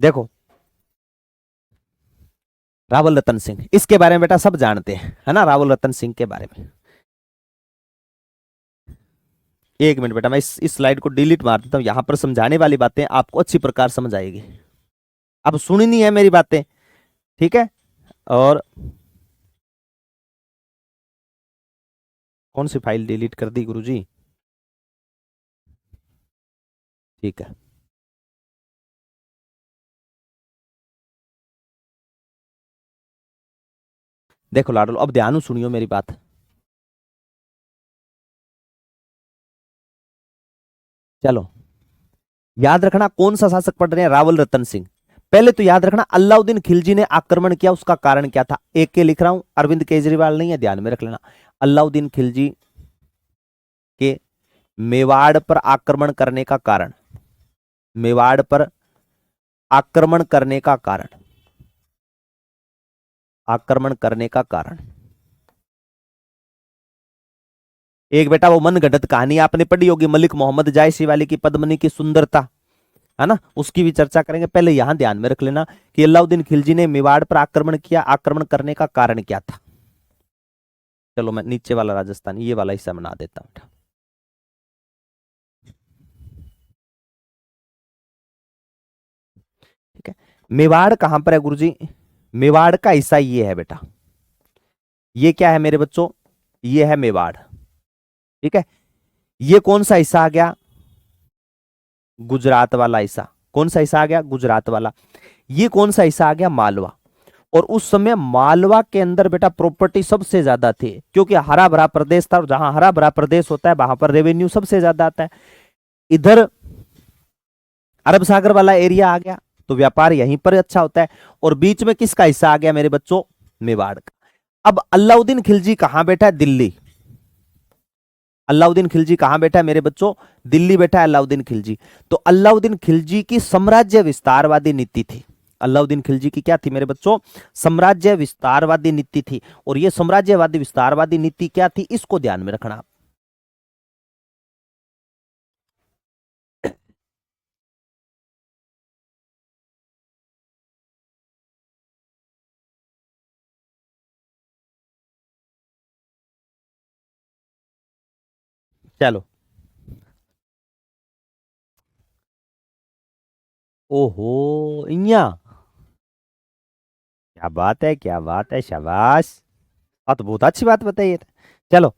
देखो, रावल रतन सिंह, इसके बारे में बेटा सब जानते हैं, है ना, रावल रतन सिंह के बारे में। एक मिनट बेटा, मैं इस स्लाइड को डिलीट मार देता हूं। यहां पर समझाने वाली बातें आपको अच्छी प्रकार समझ आएगी। अब सुनी नहीं है मेरी बातें, ठीक है। और कौन सी फाइल डिलीट कर दी गुरुजी? ठीक है, देखो लाडो, अब ध्यान सुनियो मेरी बात। चलो, याद रखना कौन सा शासक पढ़ रहे हैं? रावल रतन सिंह। पहले तो याद रखना, अलाउद्दीन खिलजी ने आक्रमण किया, उसका कारण क्या था? एक के लिख रहा हूं, अरविंद केजरीवाल नहीं है, ध्यान में रख लेना। अलाउद्दीन खिलजी के मेवाड़ पर आक्रमण करने का कारण, मेवाड़ पर आक्रमण करने का कारण, आक्रमण करने का कारण, एक बेटा वो मनगढ़ंत कहानी आपने पढ़ी होगी, मलिक मोहम्मद जायसी वाली की पद्मनी की सुंदरता, है ना, उसकी भी चर्चा करेंगे। पहले यहां ध्यान में रख लेना कि अलाउद्दीन खिलजी ने मेवाड़ पर आक्रमण किया, आक्रमण करने का कारण क्या था? चलो मैं नीचे वाला राजस्थान, ये वाला हिस्सा बना देता हूं। ठीक है, मेवाड़ कहां पर है गुरुजी? मेवाड़ का हिस्सा ये है बेटा, ये क्या है मेरे बच्चों? ये है मेवाड़। ठीक है, ये कौन सा हिस्सा आ गया? गुजरात वाला हिस्सा। कौन सा हिस्सा आ गया? गुजरात वाला। ये कौन सा हिस्सा आ गया? मालवा। और उस समय मालवा के अंदर बेटा प्रॉपर्टी सबसे ज्यादा थी, क्योंकि हरा भरा प्रदेश था, और जहां हरा भरा प्रदेश होता है वहां पर रेवेन्यू सबसे ज्यादा आता है। इधर अरब सागर वाला एरिया आ गया, तो व्यापार यहीं पर अच्छा होता है। और बीच में किसका हिस्सा आ गया मेरे बच्चों? मेवाड़ का। अब अलाउद्दीन खिलजी कहां बैठा है? दिल्ली। अलाउद्दीन खिलजी कहां बैठा है मेरे बच्चों? दिल्ली बैठा है अलाउद्दीन खिलजी। तो अलाउद्दीन खिलजी की साम्राज्य विस्तारवादी नीति थी। अलाउद्दीन खिलजी की क्या थी मेरे बच्चों? साम्राज्य विस्तारवादी नीति थी। और यह साम्राज्यवादी विस्तारवादी नीति क्या थी, इसको ध्यान में रखना। चलो, ओहो, इया, क्या बात है, क्या बात है, शाबाश। तो बहुत अच्छी बात बताइए। चलो,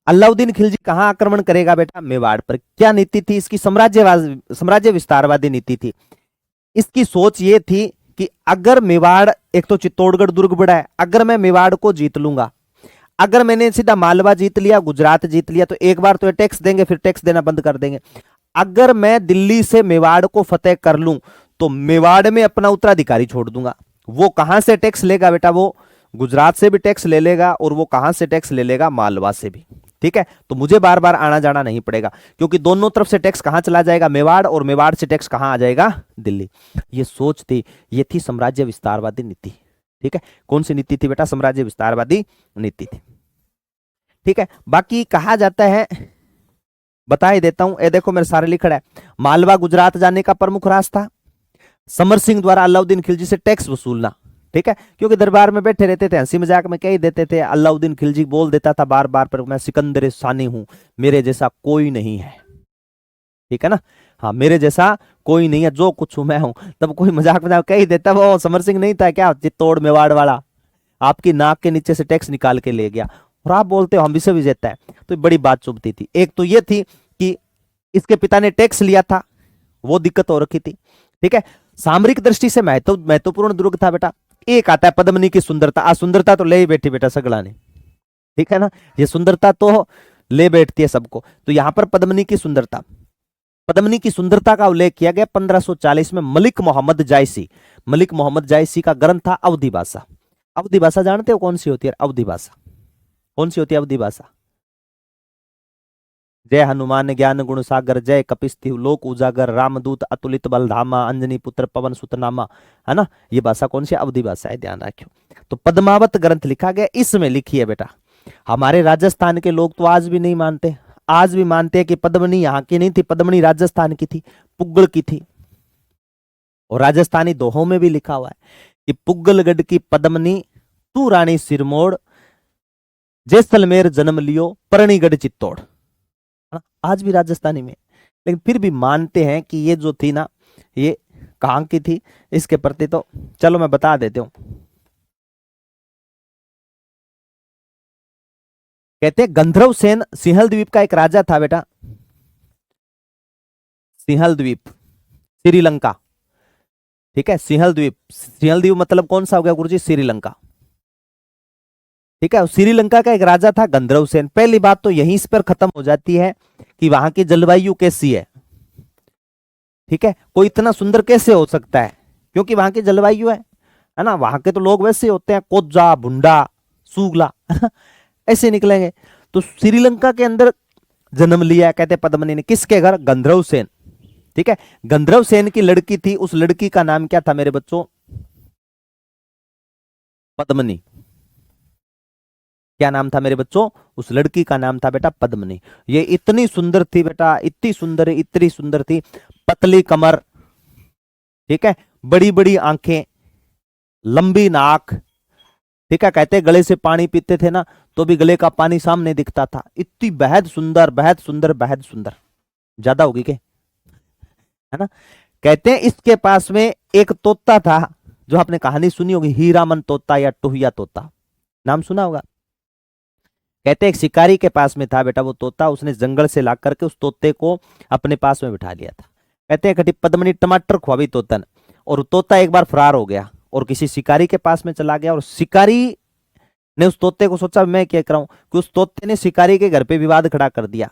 अलाउद्दीन खिलजी कहां आक्रमण करेगा बेटा? मेवाड़ पर। क्या नीति थी इसकी? साम्राज्य विस्तारवादी नीति थी। इसकी सोच ये थी कि अगर मेवाड़, एक तो चित्तौड़गढ़ दुर्ग बड़ा है, अगर मैं मेवाड़ को जीत लूंगा, अगर मैंने सीधा मालवा जीत लिया, गुजरात जीत लिया, तो एक बार तो ये टैक्स देंगे, फिर टैक्स देना बंद कर देंगे। अगर मैं दिल्ली से मेवाड़ को फतेह कर लूं, तो मेवाड़ में अपना उत्तराधिकारी छोड़ दूंगा। वो कहां से टैक्स लेगा बेटा? वो गुजरात से भी टैक्स ले लेगा, और वो कहां से टैक्स ले लेगा? मालवा से भी। ठीक है, तो मुझे बार बार आना जाना नहीं पड़ेगा, क्योंकि दोनों तरफ से टैक्स कहां चला जाएगा? मेवाड़। और मेवाड़ से टैक्स कहां आ जाएगा? दिल्ली। ये सोच थी, ये थी साम्राज्य विस्तारवादी नीति। ठीक है, कौन सी नीति थी बेटा? साम्राज्य विस्तारवादी नीति थी। ठीक है, बाकी कहा जाता है, बता ही देता हूं, ये देखो मेरे सारे लिखा है। मालवा गुजरात जाने का प्रमुख रास्ता, समर सिंह द्वारा अलाउद्दीन खिलजी से टैक्स वसूलना। ठीक है, क्योंकि दरबार में बैठे रहते थे, हंसी मजाक में कह ही देते थे। अलाउद्दीन खिलजी बोल देता था बार बार, पर मैं सिकंदर सानी हूं, मेरे जैसा कोई नहीं है, ठीक है ना। हाँ, मेरे जैसा कोई नहीं है, जो कुछ हूं मैं हूं। तब कोई मजाक मजाक कह ही देता, वो समर सिंह नहीं था क्या, चित्तौड़ मेवाड़ वाला, आपकी नाक के नीचे से टैक्स निकाल के ले गया, और आप बोलते हो हम विश्व विजेता है। तो बड़ी बात चुभती थी। एक तो ये थी कि इसके पिता ने टैक्स लिया था, वो दिक्कत हो रखी थी, ठीक है। सामरिक दृष्टि से महत्वपूर्ण दुर्ग था बेटा। एक आता है पद्मनी की सुंदरता। आज सुंदरता तो ले ही बैठी बेटा सगड़ा ने, ठीक है ना, ये सुंदरता तो ले बैठती है सबको। तो यहां पर पद्मनी की सुंदरता, पद्मनी की सुंदरता का उल्लेख किया गया 1540 में मलिक मोहम्मद जायसी। मलिक मोहम्मद जायसी का ग्रंथ था अवधी भाषा। अवधी भाषा जानते हो कौन सी होती है अवधी भाषा? कौन सी होती है अवधी भाषा? जय हनुमान ज्ञान गुण सागर, जय कपिस्थिव लोक उजागर, रामदूत अतुलित बलधामा, अंजनी पुत्र पवन सुतनामा, है ना। ये भाषा कौन सी? अवधी भाषा है, ध्यान रखियो। तो पद्मावत ग्रंथ लिखा गया, इसमें लिखी है बेटा। हमारे राजस्थान के लोग तो आज भी नहीं मानते, आज भी मानते हैं कि पद्मनी यहाँ की नहीं थी, पद्मनी राजस्थान की थी, पुग्गल की थी। और राजस्थानी दोहों में भी लिखा हुआ है कि पुग्गलगढ़ की पद्मनी तू रानी सिरमोड़, जैसलमेर जन्म लियो परनीगढ़ चित्तौड़। आज भी राजस्थानी में, लेकिन फिर भी मानते हैं कि ये जो थी ना, ये कहां की थी। इसके प्रति तो चलो मैं बता देता हूं। कहते हैं गंधर्व सेन सिंहल द्वीप का एक राजा था बेटा। सिंहल द्वीप श्रीलंका, ठीक है। सिंहल द्वीप, सिंहल द्वीप मतलब कौन सा हो गया गुरुजी? श्रीलंका, ठीक है। श्रीलंका का एक राजा था गंधर्व सेन। पहली बात तो यहीं इस पर खत्म हो जाती है कि वहां की जलवायु कैसी है, ठीक है। कोई इतना सुंदर कैसे हो सकता है? क्योंकि वहां की जलवायु है ना। वहां के तो लोग वैसे होते हैं, कोज्जा भुंडा सूगला ऐसे निकलेंगे। तो श्रीलंका के अंदर जन्म लिया कहते पद्मनी ने। किसके घर? गंधर्व सेन, ठीक है। गंधर्व सेन की लड़की थी, उस लड़की का नाम क्या था मेरे बच्चों? पद्मनी। क्या नाम था मेरे बच्चों? उस लड़की का नाम था बेटा पद्मनी। ये इतनी सुंदर थी बेटा, इतनी सुंदर, इतनी सुंदर थी। पतली कमर, ठीक है, बड़ी बड़ी आंखें, लंबी नाक, ठीक है। कहते गले से पानी पीते थे ना, तो भी गले का पानी सामने दिखता था। इतनी बेहद सुंदर, बेहद सुंदर, बेहद सुंदर। ज्यादा होगी के, है ना। कहते हैं इसके पास में एक तोता था, जो आपने कहानी सुनी होगी, हीरामन तोता या टोहिया तोता, नाम सुना होगा। कहते एक शिकारी के पास में था बेटा वो तोता, उसने जंगल से ला करके उस तोते को अपने पास में बिठा लिया था। कहते हैं कटी पद्मनी टमाटर खुआवी तोतन, और तोता एक बार फरार हो गया और किसी शिकारी के पास में चला गया। और शिकारी ने उस तोते को सोचा मैं क्या कराऊं, कि उस तोते ने शिकारी के घर पे विवाद खड़ा कर दिया।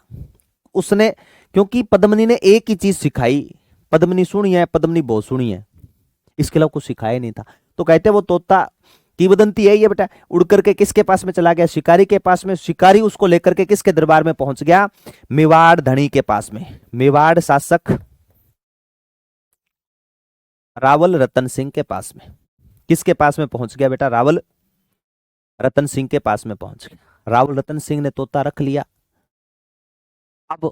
उसने, क्योंकि पद्मनी ने एक ही चीज सिखाई, पद्मनी सुनी है, पद्मनी बहुत सुनी है, इसके अलावा कुछ सिखाया नहीं था। तो कहते वो तोता की वदंती है ये बेटा, उड़ करके किसके पास में चला गया? शिकारी के पास में। शिकारी उसको लेकर के किसके दरबार में पहुंच गया? मेवाड़ धनी के पास में। मेवाड़ शासक रावल रतन सिंह के पास में। किसके पास में पहुंच गया बेटा? रावल रतन सिंह के पास में पहुंच गया। रावल रतन सिंह ने तोता रख लिया। अब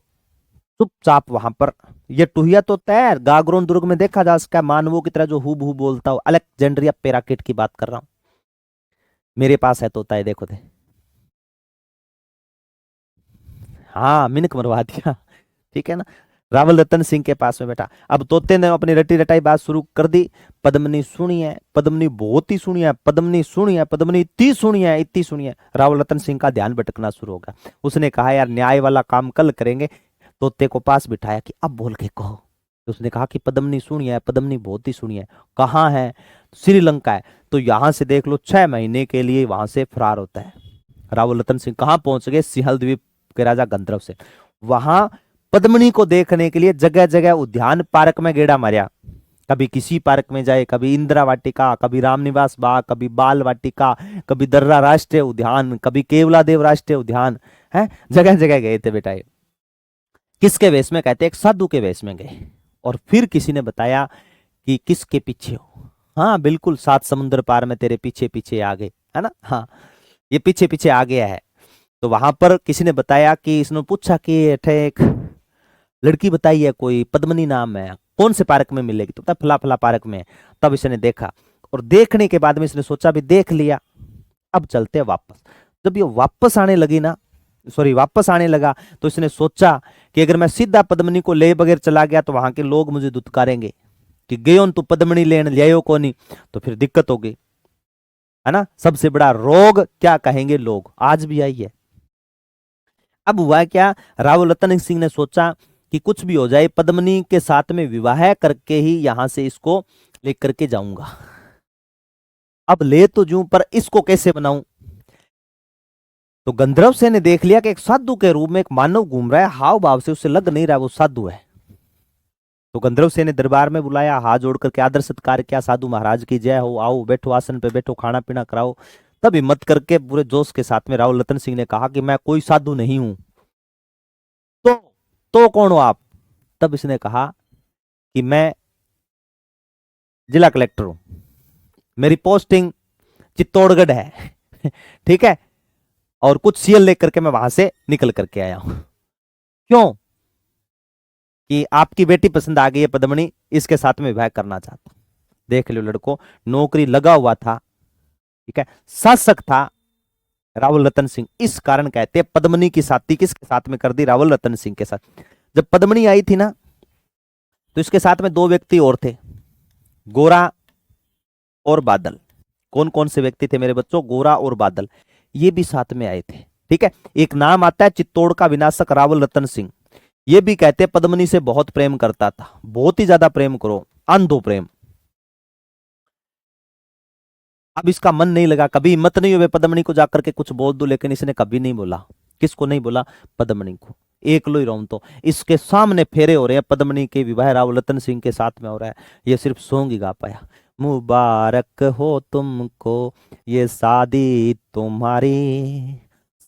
चुपचाप वहां पर, ये टुहिया तोता है, गागरोन दुर्ग में देखा जा सकता है, मानवों की तरह जो हूबहू बोलता हो। अलेक्जेंड्रिया पैराकिट की बात कर रहा हूं, मेरे पास है तोता है, देखो दे। हाँ, मिनक मरवा दिया, ठीक है ना। रावल रतन सिंह के पास में बेटा। अब तोते ने अपनी रटी रटाई बात शुरू कर दी। पद्मनी सुनी है, पद्मनी बहुत ही सुनी है, पद्मनी सुनी है, पद्मनी इतनी सुनी है, इतनी सुनी है। रावल रतन सिंह का ध्यान भटकना शुरू होगा। उसने कहा यार न्याय वाला काम कल करेंगे। तोते को पास बिठाया कि अब बोल के कहो। तो उसने कहा कि पद्मनी सुनी है, पद्मनी बहुत ही सुनी है। कहाँ है? श्रीलंका है। तो यहां से देख लो 6 महीने के लिए वहां से फरार होता है रावल रतन सिंह। कहां पहुंच गए? सिंहल द्वीप के राजा गंधर्व से। वहां पद्मनी को देखने के लिए जगह जगह उद्यान पार्क में गेड़ा मारिया। कभी किसी पार्क में जाए, कभी इंदिरा वाटिका, कभी रामनिवास बाग, कभी बाल वाटिका, कभी दर्रा राष्ट्रीय उद्यान, कभी केवला देव राष्ट्रीय उद्यान, है जगह जगह गए थे बेटा। ये किसके वेश में? कहते एक साधु के वेश में गए। और फिर किसी ने बताया कि किसके पीछे हो? हाँ बिल्कुल, 7 समुद्र पार में तेरे पीछे पीछे आ गए, है ना। हाँ, ये पीछे पीछे आ गया है। तो वहां पर किसी ने बताया कि इसने पूछा कि एक लड़की बताई है कोई, पद्मनी नाम है, कौन से पार्क में मिलेगी? तो फला फला पार्क में। तब इसने देखा और देखने के बाद में इसने सोचा भी देख लिया, अब चलते हैं वापस। जब ये वापस आने लगी ना, सॉरी वापस आने लगा, तो इसने सोचा कि अगर मैं सीधा पद्मनी को ले बगैर चला गया तो वहां के लोग मुझे दुत्कारेंगे कि गयो तू पद्मनी लेन लियो को नहीं, तो फिर दिक्कत होगी, है ना। सबसे बड़ा रोग क्या कहेंगे लोग, आज भी आई है। अब हुआ क्या, राव रतन सिंह ने सोचा कि कुछ भी हो जाए पद्मनी के साथ में विवाह करके ही यहां से इसको लेकर के जाऊंगा। अब ले तो जूं, पर इसको कैसे बनाऊं। तो गंधर्व सेन ने देख लिया कि एक साधु के रूप में एक मानव घूम रहा है, हाव भाव से उससे लग नहीं रहा वो साधु है। तो गंधर्व सेन ने दरबार में बुलाया, हाथ जोड़ करके आदर सत्कार किया, साधु महाराज की जय हो, आओ बैठो, आसन पे बैठो, खाना पीना कराओ। तब हिम्मत करके पूरे जोश के साथ में राव रतन सिंह ने कहा कि मैं कोई साधु नहीं हूं। तो कौन हो आप। तब इसने कहा कि मैं जिला कलेक्टर हूं, मेरी पोस्टिंग चित्तौड़गढ़ है ठीक है, और कुछ सीएल लेकर के मैं वहां से निकल करके आया हूं। क्यों कि आपकी बेटी पसंद आ गई है पद्मनी, इसके साथ में विवाह करना चाहता हूं। देख लो लड़को, नौकरी लगा हुआ था, ठीक है, शासक था रावल रतन सिंह। इस कारण कहते हैं पद्मनी की शादी किसके साथ में कर दी, रावल रतन सिंह के साथ। जब पद्मनी आई थी ना, तो इसके साथ में दो व्यक्ति और थे, गोरा और बादल। कौन कौन से व्यक्ति थे मेरे बच्चों, गोरा और बादल, ये भी साथ में आए थे, ठीक है। एक नाम आता है चित्तौड़ का विनाशक रावल रतन सिंह। ये भी कहते हैं पद्मनी से बहुत प्रेम करता था, बहुत ही ज्यादा प्रेम करो, अंधो प्रेम। अब इसका मन नहीं लगा, कभी हिम्मत नहीं हुई पद्मनी को जाकर के कुछ बोल दूं, लेकिन इसने कभी नहीं बोला। किसको नहीं बोला, पद्मनी को। एक लो ही रहूं तो इसके सामने फेरे हो रहे हैं, पद्मनी के विवाह राव रतन सिंह के साथ में हो रहा है, ये सिर्फ सॉन्ग ही गा पाया। मुबारक हो तुमको ये शादी तुम्हारी,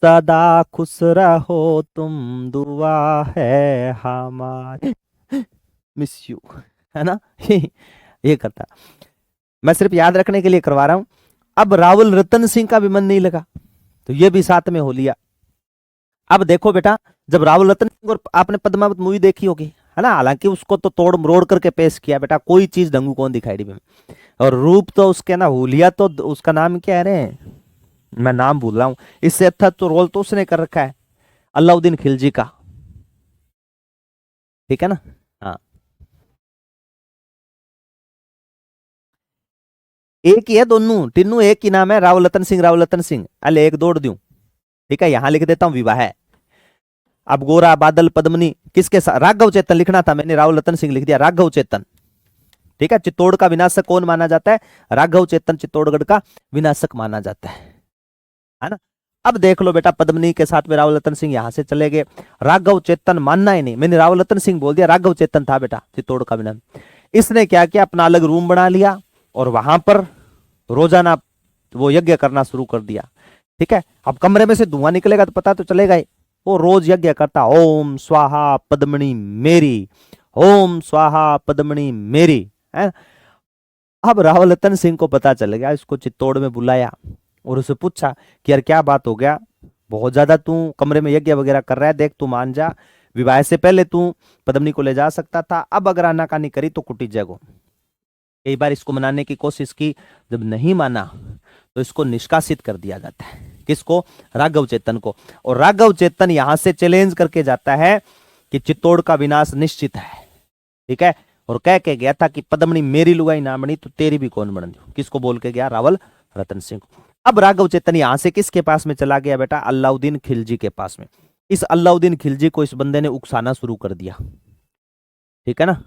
सदा खुश रहो तुम दुआ है हमारी, मिस यू, है ना ये करता। मैं सिर्फ याद रखने के लिए करवा रहा हूं। अब रावल रतन सिंह का भी मन नहीं लगा, तो ये भी साथ में हो लिया। अब देखो बेटा, जब रावल रतन सिंह, और आपने पद्मावत मूवी देखी होगी, है ना, हालांकि उसको तो तोड़ मरोड़ करके पेश किया बेटा, कोई चीज ढंगू कौन दिखाई दी। और रूप तो उसके ना, हुलिया तो उसका नाम क्या है रे, मैं नाम भूल रहा हूं। इससे अच्छा तो रोल तो उसने कर रखा है अलाउद्दीन खिलजी का, ठीक है ना। हाँ, एक ही है दोनों, तीनों एक ही नाम है, रावल रतन सिंह, रावल रतन सिंह। अले एक दौड़ दूं, ठीक है, यहां लिख देता हूं विवाह है। अब गोरा बादल पद्मनी किसके साथ, राघव चेतन लिखना था, मैंने रावल रतन सिंह लिख दिया, राघव चेतन, ठीक है। चित्तौड़ का विनाशक कौन माना जाता है, राघव चेतन चित्तौड़गढ़ का विनाशक माना जाता है ना। अब देख लो बेटा, पद्मनी के साथ में रावल रतन सिंह यहां से चले गए, राघव चेतन मानना ही नहीं, मैंने रावल रतन सिंह बोल दिया, राघव चेतन था बेटा चित्तौड़ का विनाश। इसने क्या किया, अपना अलग रूम बना लिया और वहां पर रोजाना वो यज्ञ करना शुरू कर दिया, ठीक है। अब कमरे में से धुआं निकलेगा तो पता तो चलेगा ही, वो रोज यज्ञ करता, ओम स्वाहा पद्मनी मेरी, ओम स्वाहा पद्मनी मेरी, है। अब रावल रतन सिंह को पता चल गया, इसको चित्तौड़ में बुलाया और उसे पूछा कि यार क्या बात हो गया, बहुत ज्यादा तू कमरे में यज्ञ वगैरह कर रहा है, देख तू मान जा, विवाह से पहले तू पद्मनी को ले जा सकता था, अब अगर आनाकानी करी तो कुटी जाएगो। कई बार इसको मनाने की कोशिश की, जब नहीं माना तो इसको निष्कासित कर दिया जाता है। किसको, राघव चेतन को। और राघव चेतन यहां से चैलेंज करके जाता है कि चित्तौड़ का विनाश निश्चित है, ठीक है। और कह के गया था कि पद्मनी मेरी लुगाई ना बनी तो तेरी भी कौन बन दू। किसको बोल के गया, रावल रतन सिंह को। अब राघव चेतन यहां से किसके पास में चला गया बेटा, अलाउद्दीन खिलजी के पास में। इस अलाउद्दीन खिलजी को इस बंदे ने उकसाना शुरू कर दिया, ठीक है ना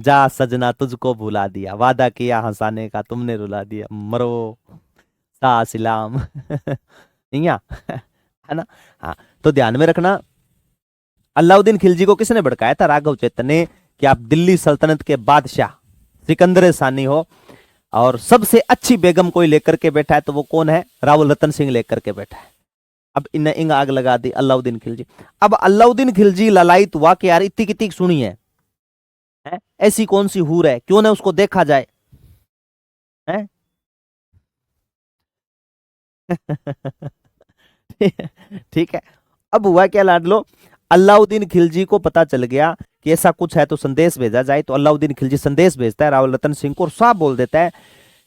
जा सजना तुझको भुला दिया, वादा किया हंसाने का तुमने रुला दिया, मरो सासिलाम है ना। हाँ, तो ध्यान में रखना, अलाउद्दीन खिलजी को किसने भड़काया था, राघव चेतन ने, कि आप दिल्ली सल्तनत के बादशाह सिकंदर सानी हो और सबसे अच्छी बेगम कोई लेकर के बैठा है, तो वो कौन है, रावल रतन सिंह लेकर के बैठा है। अब इन्हें इंग आग लगा दी अलाउद्दीन खिलजी। अब अलाउद्दीन खिलजी ललायत हुआ कि यार इतनी कितनी सुनी है, ऐसी कौन सी हूर है, क्यों ना उसको देखा जाए, है? ठीक है। अब हुआ क्या लाडलो, अलाउद्दीन खिलजी को पता चल गया कि ऐसा कुछ है तो संदेश भेजा जाए। तो अलाउद्दीन खिलजी संदेश भेजता है राव रतन सिंह को और साफ बोल देता है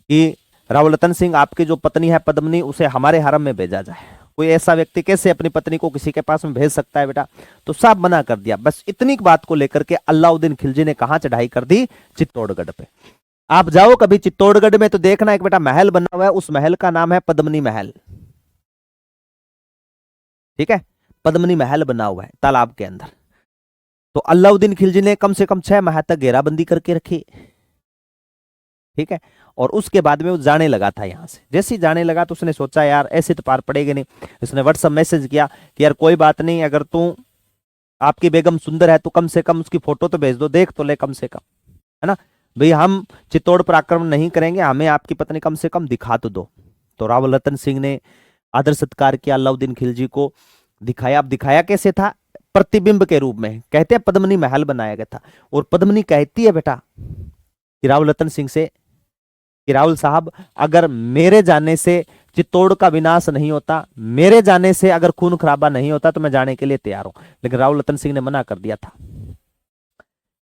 कि राव रतन सिंह, आपकी जो पत्नी है पद्मनी, उसे हमारे हरम में भेजा जाए। कोई ऐसा व्यक्ति कैसे अपनी पत्नी को किसी के पास में भेज सकता है बेटा? तो साफ मना कर दिया। बस इतनी बात को लेकर के अलाउद्दीन खिलजी ने कहां चढ़ाई कर दी? चित्तौड़गढ़ पे। आप जाओ कभी चित्तौड़गढ़ में तो देखना एक बेटा महल बना हुआ है, उस महल का नाम है पद्मनी महल। ठीक है, पद्मनी महल बना हुआ है तालाब के अंदर। तो अलाउद्दीन खिलजी ने कम से कम 6 माह तक घेराबंदी करके रखी। ठीक है, और उसके बाद में वो जाने लगा था यहां से। जैसे ही जाने लगा तो उसने सोचा यार ऐसे तो पार पड़ेगा नहीं। उसने व्हाट्सएप मैसेज किया कि यार कोई बात नहीं, अगर तू, आपकी बेगम सुंदर है तो कम से कम उसकी फोटो तो भेज दो, देख तो ले कम से कम, है ना भाई। हम चित्तौड़ पर आक्रमण नहीं करेंगे, हमें आपकी पत्नी कम से कम दिखा तो दो। तो राव रतन सिंह ने आदर सत्कार किया, अलाउद्दीन खिलजी को दिखाया। अब दिखाया कैसे था? प्रतिबिंब के रूप में। कहते हैं पद्मनी महल बनाया गया था। और पद्मनी कहती है बेटा कि राव रतन सिंह से कि राहुल साहब, अगर मेरे जाने से चित्तौड़ का विनाश नहीं होता, मेरे जाने से अगर खून खराबा नहीं होता तो मैं जाने के लिए तैयार हूं। लेकिन राव रतन सिंह ने मना कर दिया था।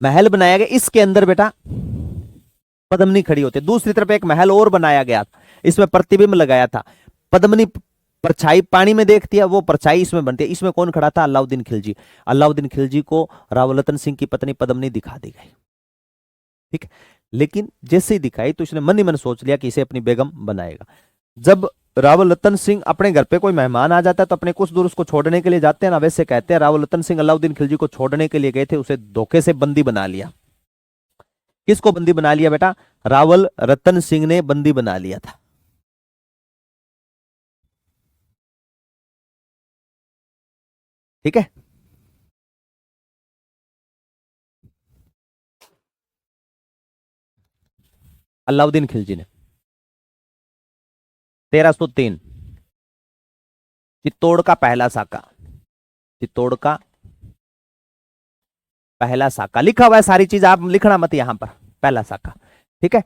महल बनाया गया, इसके अंदर बेटा पद्मनी खड़ी होती है। दूसरी तरफ एक महल और बनाया गया, इसमें प्रतिबिंब लगाया था। पद्मनी परछाई पानी में देखती है, वो परछाई इसमें बनती है। इसमें कौन खड़ा था? अलाउद्दीन खिलजी। अलाउद्दीन खिलजी को राव रतन सिंह की पत्नी पद्मनी दिखा दी गई। ठीक है, लेकिन जैसे ही दिखाई तो इसने मन ही मन सोच लिया कि इसे अपनी बेगम बनाएगा। जब राव रतन सिंह अपने घर पे कोई मेहमान आ जाता है तो अपने कुछ दूर उसको छोड़ने के लिए जाते हैं ना, वैसे कहते हैं राव रतन सिंह अलाउद्दीन खिलजी को छोड़ने के लिए गए थे, उसे धोखे से बंदी बना लिया। किसको बंदी बना लिया बेटा? रावल रतन सिंह ने बंदी बना लिया था। ठीक है, अलाउद्दीन खिलजी ने 1303 चित्तौड़ का पहला साका, चित्तौड़ का पहला साका लिखा हुआ है, सारी चीज आप लिखना मत यहां पर, पहला साका। ठीक है,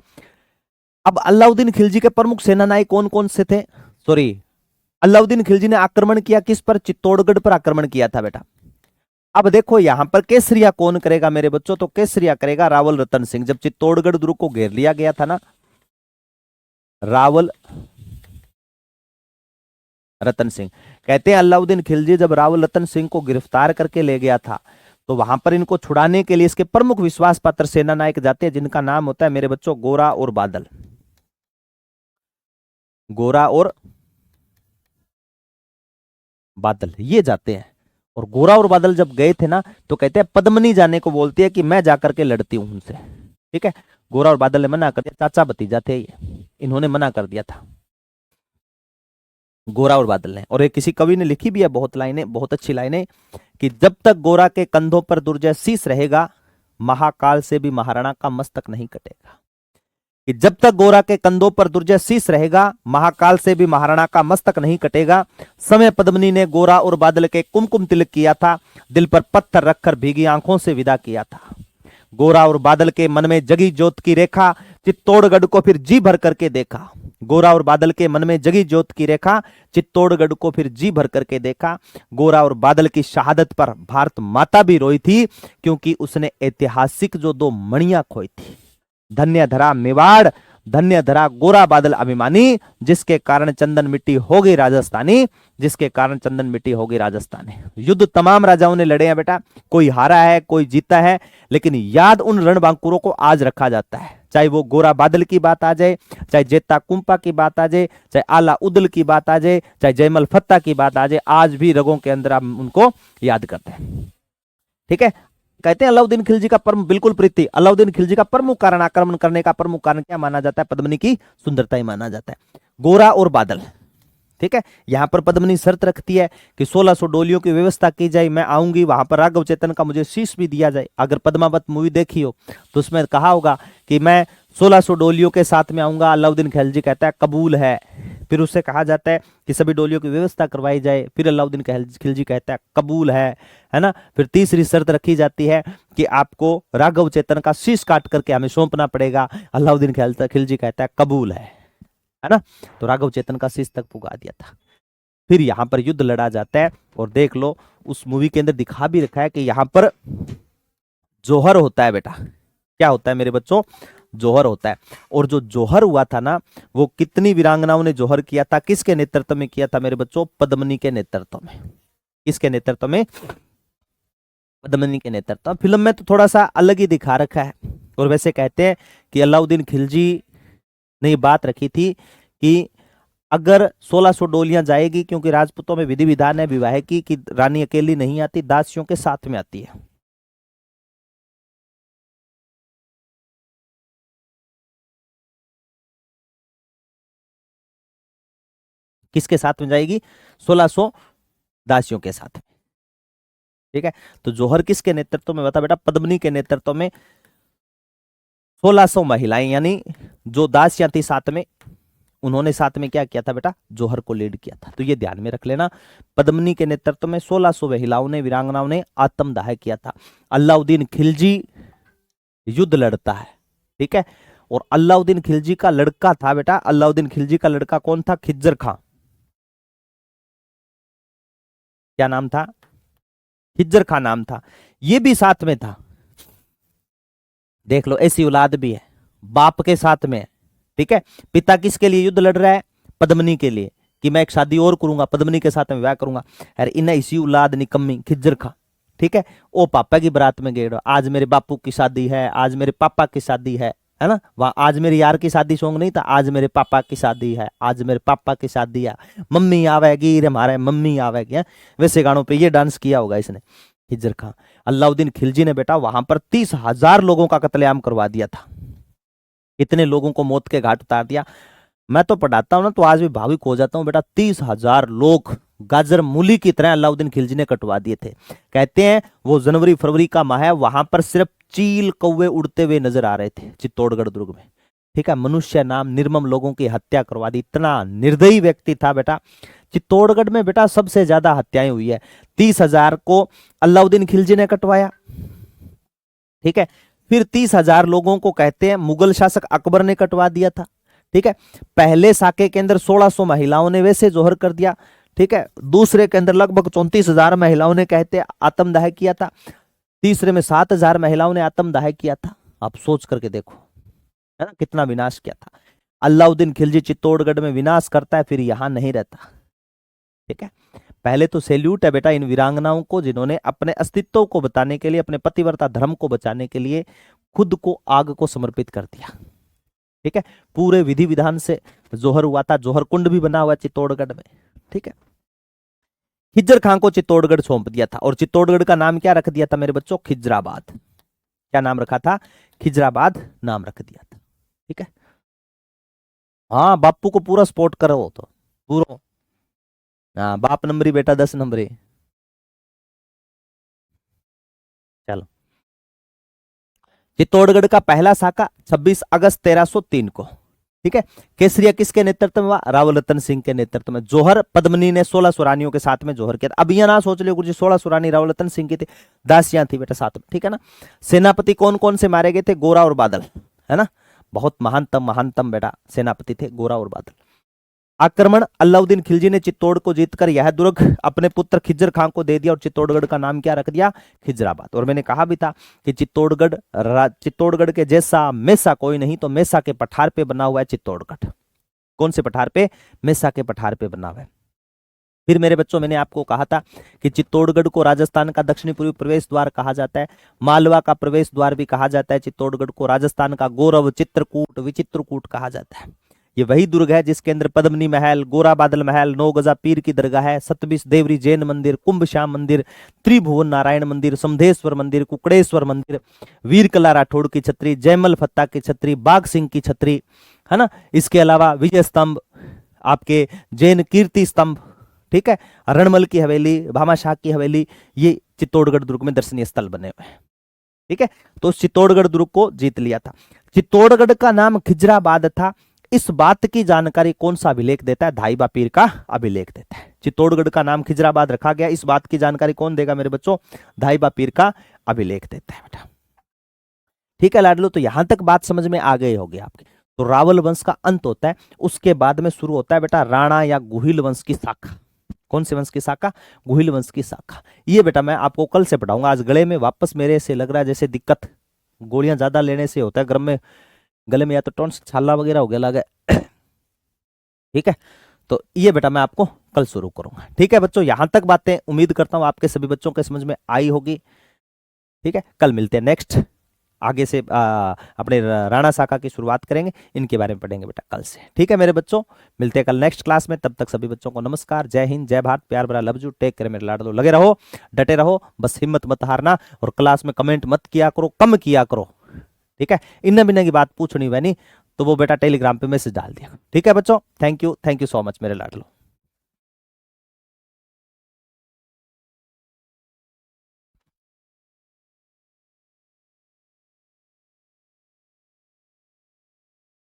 अब अलाउद्दीन खिलजी के प्रमुख सेनानायक कौन कौन से थे? सॉरी, अलाउद्दीन खिलजी ने आक्रमण किया किस पर? चित्तौड़गढ़ पर आक्रमण किया था बेटा। अब देखो यहां पर केसरिया कौन करेगा मेरे बच्चों? तो केसरिया करेगा रावल रतन सिंह। जब चित्तौड़गढ़ दुर्ग को घेर लिया गया था ना, रावल रतन सिंह, कहते हैं अलाउद्दीन खिलजी जब रावल रतन सिंह को गिरफ्तार करके ले गया था तो वहां पर इनको छुड़ाने के लिए इसके प्रमुख विश्वास पात्र सेना नायक जाते हैं, जिनका नाम होता है मेरे बच्चों गोरा और बादल। गोरा और बादल ये जाते हैं। और गोरा और बादल जब गए थे ना तो कहते हैं पद्मनी जाने को बोलती है कि मैं जाकर के लड़ती हूं उनसे। ठीक है, गोरा और बादल ने मना कर दिया, चाचा भतीजा थे ये, इन्होंने मना कर दिया था, गोरा और बादल ने। और एक किसी कवि ने लिखी भी है बहुत लाइनें, बहुत अच्छी लाइनें, कि जब तक गोरा के कंधों पर दुर्जय शीश रहेगा, महाकाल से भी महाराणा का मस्तक नहीं कटेगा। कि जब तक गोरा के कंधों पर दुर्जय शीश रहेगा, महाकाल से भी महाराणा का मस्तक नहीं कटेगा। समय पद्मनी ने गोरा और बादल के कुमकुम तिलक किया था, दिल पर पत्थर रखकर भीगी आंखों से विदा किया था। गोरा और बादल के मन में जगी ज्योत की रेखा, चित्तौड़गढ़ को फिर जी भर करके देखा। गोरा और बादल के मन में जगी ज्योत की रेखा, चित्तौड़गढ़ को फिर जी भर करके देखा। गोरा और बादल की शहादत पर भारत माता भी रोई थी, क्योंकि उसने ऐतिहासिक जो 2 मणियां खोई थी। धन्य धरा मेवाड़, धन्य धरा गोरा बादल अभिमानी, जिसके कारण चंदन मिट्टी हो गई राजस्थानी, जिसके कारण चंदन मिट्टी हो गई राजस्थानी। युद्ध तमाम राजाओं ने लड़े हैं बेटा, कोई हारा है कोई जीता है, लेकिन याद उन रणबांकुरों को आज रखा जाता है। चाहे वो गोरा बादल की बात आ जाए, चाहे जेता कुंपा की बात आ जाए, चाहे आला उदल की बात आ जाए, चाहे जयमल फत्ता की बात आ जाए, आज भी रगों के अंदर हम उनको याद करते हैं। ठीक है, कहते हैं अलाउद्दीन खिलजी का परम बिल्कुल प्रीति, अलाउद्दीन खिलजी का प्रमुख कारण, आक्रमण करने का प्रमुख कारण क्या माना जाता है? पद्मनी की सुंदरता ही माना जाता है। गोरा और बादल, ठीक है, यहां पर पद्मनी शर्त रखती है कि 1600 डोलियों की व्यवस्था की जाए, मैं आऊंगी, वहां पर राघव चेतन का मुझे शीश भी दिया जाए। अगर पद्मावत मूवी देखी हो तो उसमें कहा होगा कि मैं 1600 डोलियों के साथ में आऊंगा। अलाउद्दीन खिलजी कहता है कबूल है। फिर उससे कहा जाता है कि सभी डोलियों की व्यवस्था करवाई जाए, फिर अलाउद्दीन खिलजी कहता है कबूल है ना। फिर तीसरी शर्त रखी जाती है कि आपको राघव चेतन का शीश काट करके हमें सौंपना पड़ेगा। अलाउद्दीन खिलजी कहता है कबूल है ना। तो राघव चेतन का शीश तक पुगा दिया था। फिर यहां पर युद्ध लड़ा जाता है, और देख लो उस मूवी के अंदर दिखा भी रखा है कि यहां पर जोहर होता है बेटा। क्या होता है मेरे बच्चों? जोहर होता है। और जो जोहर हुआ था ना, वो कितनी वीरांगनाओं ने जोहर किया था, किसके नेतृत्व में किया था मेरे बच्चों? पद्मिनी के नेतृत्व में। किसके नेतृत्व में? पद्मिनी के नेतृत्व। फिल्म में तो थोड़ा सा अलग ही दिखा रखा है। और वैसे कहते हैं कि अलाउद्दीन खिलजी ने ये बात रखी थी कि अगर 1600 डोलियां जाएगी, क्योंकि राजपूतों में विधि विधान है विवाह की कि रानी अकेली नहीं आती, दासियों के साथ में आती है। किसके साथ में जाएगी? 1600 दासियों के साथ। ठीक है, तो जोहर किसके नेतृत्व में बता बेटा? पद्मिनी के नेतृत्व में 1600 महिलाएं, यानी जो दासियां थी साथ में, उन्होंने साथ में क्या किया था बेटा? जोहर को लीड किया था। तो ये ध्यान में रख लेना, पद्मिनी के नेतृत्व में 1600 महिलाओं ने, वीरांगनाओं ने आत्मदाह किया था। अलाउद्दीन खिलजी युद्ध लड़ता है। ठीक है, और अलाउद्दीन खिलजी का लड़का था बेटा, अलाउद्दीन खिलजी का लड़का कौन था? खिज्जर खां। क्या नाम था? खिज्जर खां नाम था। ये भी साथ में था। देख लो, ऐसी औलाद भी है, बाप के साथ में है। ठीक है, पिता किसके लिए युद्ध लड़ रहा है? पद्मिनी के लिए, कि मैं एक शादी और करूंगा, पद्मिनी के साथ में विवाह करूंगा। अरे इन इसी औलाद निकम्मी खिज्जर खां। ठीक है, ओ पापा की बारात में गए, आज मेरे बापू की शादी है, आज मेरे पापा की शादी है ना? वहां आज मेरे यार की शादी सॉन्ग नहीं था, आज मेरे पापा की शादी है, आज मेरे पापा की शादी है, मम्मी आवेगी रे हमारे मम्मी आवेगी। वैसे गानों पे ये डांस किया होगा इसने, खिज्जर खां। अलाउद्दीन खिलजी ने बेटा वहां पर 30,000 लोगों का कत्लेआम करवा दिया था। कितने लोगों को मौत के घाट उतार दिया। मैं तो पढ़ाता हूं ना, तो आज भी भावुक हो जाता हूं बेटा। 30,000 लोग गाजर मूली की तरह अलाउद्दीन खिलजी ने कटवा दिए थे। कहते हैं वो जनवरी फरवरी का माह है, वहां पर सिर्फ चील कौवे उड़ते हुए नजर आ रहे थे चित्तौड़गढ़ दुर्ग में। ठीक है, मनुष्य नाम निर्मम लोगों की हत्या करवा दी। इतना निर्दयी व्यक्ति था बेटा। चित्तौड़गढ़ में बेटा सबसे ज्यादा हत्याएं हुई है। 30,000 को अलाउद्दीन खिलजी ने कटवाया। ठीक है, फिर 30,000 लोगों को कहते हैं मुगल शासक अकबर ने कटवा दिया था। ठीक है, पहले साके के अंदर 1600 महिलाओं ने वैसे जोहर कर दिया। ठीक है, दूसरे के अंदर लगभग 34,000 महिलाओं ने कहते आत्मदाह किया था। तीसरे में 7,000 महिलाओं ने आत्मदाह किया था। आप सोच करके देखो, है ना, कितना विनाश किया था। अलाउद्दीन खिलजी चित्तौड़गढ़ में विनाश करता है, फिर यहां नहीं रहता। ठीक है, पहले तो सैल्यूट है बेटा इन वीरांगनाओं को, जिन्होंने अपने अस्तित्व को बताने के लिए, अपने पतिव्रता धर्म को बचाने के लिए खुद को आग को समर्पित कर दिया। ठीक है, पूरे विधि विधान से जोहर हुआ था। जोहर कुंड भी बना हुआ चित्तौड़गढ़ में। ठीक है, खिज्जर खां को चित्तौड़गढ़ सौंप दिया था, और चित्तौड़गढ़ का नाम क्या रख दिया था मेरे बच्चों? खिजराबाद। क्या नाम रखा था? खिजराबाद नाम रख दिया था। ठीक है, हाँ बापू को पूरा सपोर्ट करो तो पूरा। हाँ, बाप नंबरी बेटा 10 नंबरी। चलो, चित्तौड़गढ़ का पहला साका 26 अगस्त 1303 को। ठीक है, केसरिया किसके नेतृत्व में हुआ? रावल रतन सिंह के नेतृत्व में। जोहर पद्मिनी ने 1600 रानियों के साथ में जोहर किया। अब यह ना सोच लो गुरुजी 1600 रानी रावल रतन सिंह की थी, दासियां थी बेटा साथ में। ठीक है ना। सेनापति कौन कौन से मारे गए थे? गोरा और बादल, है ना। बहुत महानतम महानतम बेटा सेनापति थे गोरा और बादल। आक्रमण अलाउद्दीन खिलजी ने चित्तौड़ को जीतकर यह दुर्ग अपने पुत्र खिज्जर खां को दे दिया, और चित्तौड़गढ़ का नाम क्या रख दिया? खिजराबाद। और मैंने कहा भी था कि चित्तौड़गढ़ के जैसा मेसा कोई नहीं, तो मेसा के पठार पे बना हुआ है चित्तौड़गढ़। कौन से पठार पे? मेसा के पठार पे बना हुआ है। फिर मेरे बच्चों मैंने आपको कहा था कि चित्तौड़गढ़ को राजस्थान का दक्षिणी पूर्वी प्रवेश द्वार कहा जाता है, मालवा का प्रवेश द्वार भी कहा जाता है। चित्तौड़गढ़ को राजस्थान का गौरव, चित्रकूट, विचित्रकूट कहा जाता है। ये वही दुर्ग है जिसके अंदर पद्मिनी महल, गोरा बादल महल, 9 गजा पीर की दरगाह है, 27 देवरी जैन मंदिर, कुंभ श्याम मंदिर, त्रिभुवन नारायण मंदिर, समधेश्वर मंदिर, कुकड़ेश्वर मंदिर, वीर कला राठौड़ की छतरी, जयमल फत्ता की छतरी, बाघ सिंह की छतरी, है ना। इसके अलावा विजय स्तंभ, आपके जैन कीर्ति स्तंभ, ठीक है, रणमल की हवेली, भामाशाह की हवेली, ये चित्तौड़गढ़ दुर्ग में दर्शनीय स्थल बने हुए हैं। ठीक है, तो चित्तौड़गढ़ दुर्ग को जीत लिया था। चित्तौड़गढ़ का नाम खिजराबाद था, इस बात की जानकारी कौन सा अभिलेख देता है? धाईबा पीर का अभिलेख देता है। चित्तौड़गढ़ का नाम खिजराबाद रखा गया, इस बात की जानकारी कौन देगा मेरे बच्चों? धाईबा पीर का अभिलेख देता है बेटा। ठीक है लाडलो, तो यहां तक बात समझ में आ गई होगी आपके। तो रावल वंश का अंत होता है, उसके बाद में शुरू होता है बेटा राणा या गुहिल वंश की शाखा। कौन से वंश की शाखा? गुहिल वंश की शाखा। ये बेटा मैं आपको कल से पढ़ाऊंगा। आज गले में वापस मेरे से लग रहा है जैसे दिक्कत, गोलियां ज्यादा लेने से होता है गर्म में, गले में या तो टॉन्स छाला वगैरह हो गया लगा। ठीक है, तो ये बेटा मैं आपको कल शुरू करूंगा। ठीक है बच्चों, यहां तक बातें उम्मीद करता हूं आपके सभी बच्चों के समझ में आई होगी। ठीक है, कल मिलते हैं नेक्स्ट, आगे से अपने राणा शाखा की शुरुआत करेंगे, इनके बारे में पढ़ेंगे बेटा कल से। ठीक है मेरे बच्चों, मिलते हैं कल नेक्स्ट क्लास में। तब तक सभी बच्चों को नमस्कार, जय हिंद, जय भारत, प्यार भरा लव यू, टेक केयर मेरे लाडलो। लगे रहो, डटे रहो, बस हिम्मत मत हारना, और क्लास में कमेंट मत किया करो, कम किया करो। ठीक है, इन्ना बिन्ना की बात पूछनी वैनी तो वो बेटा टेलीग्राम पे मैसेज डाल दिया। ठीक है बच्चों, थैंक यू सो मच मेरे लाडलो।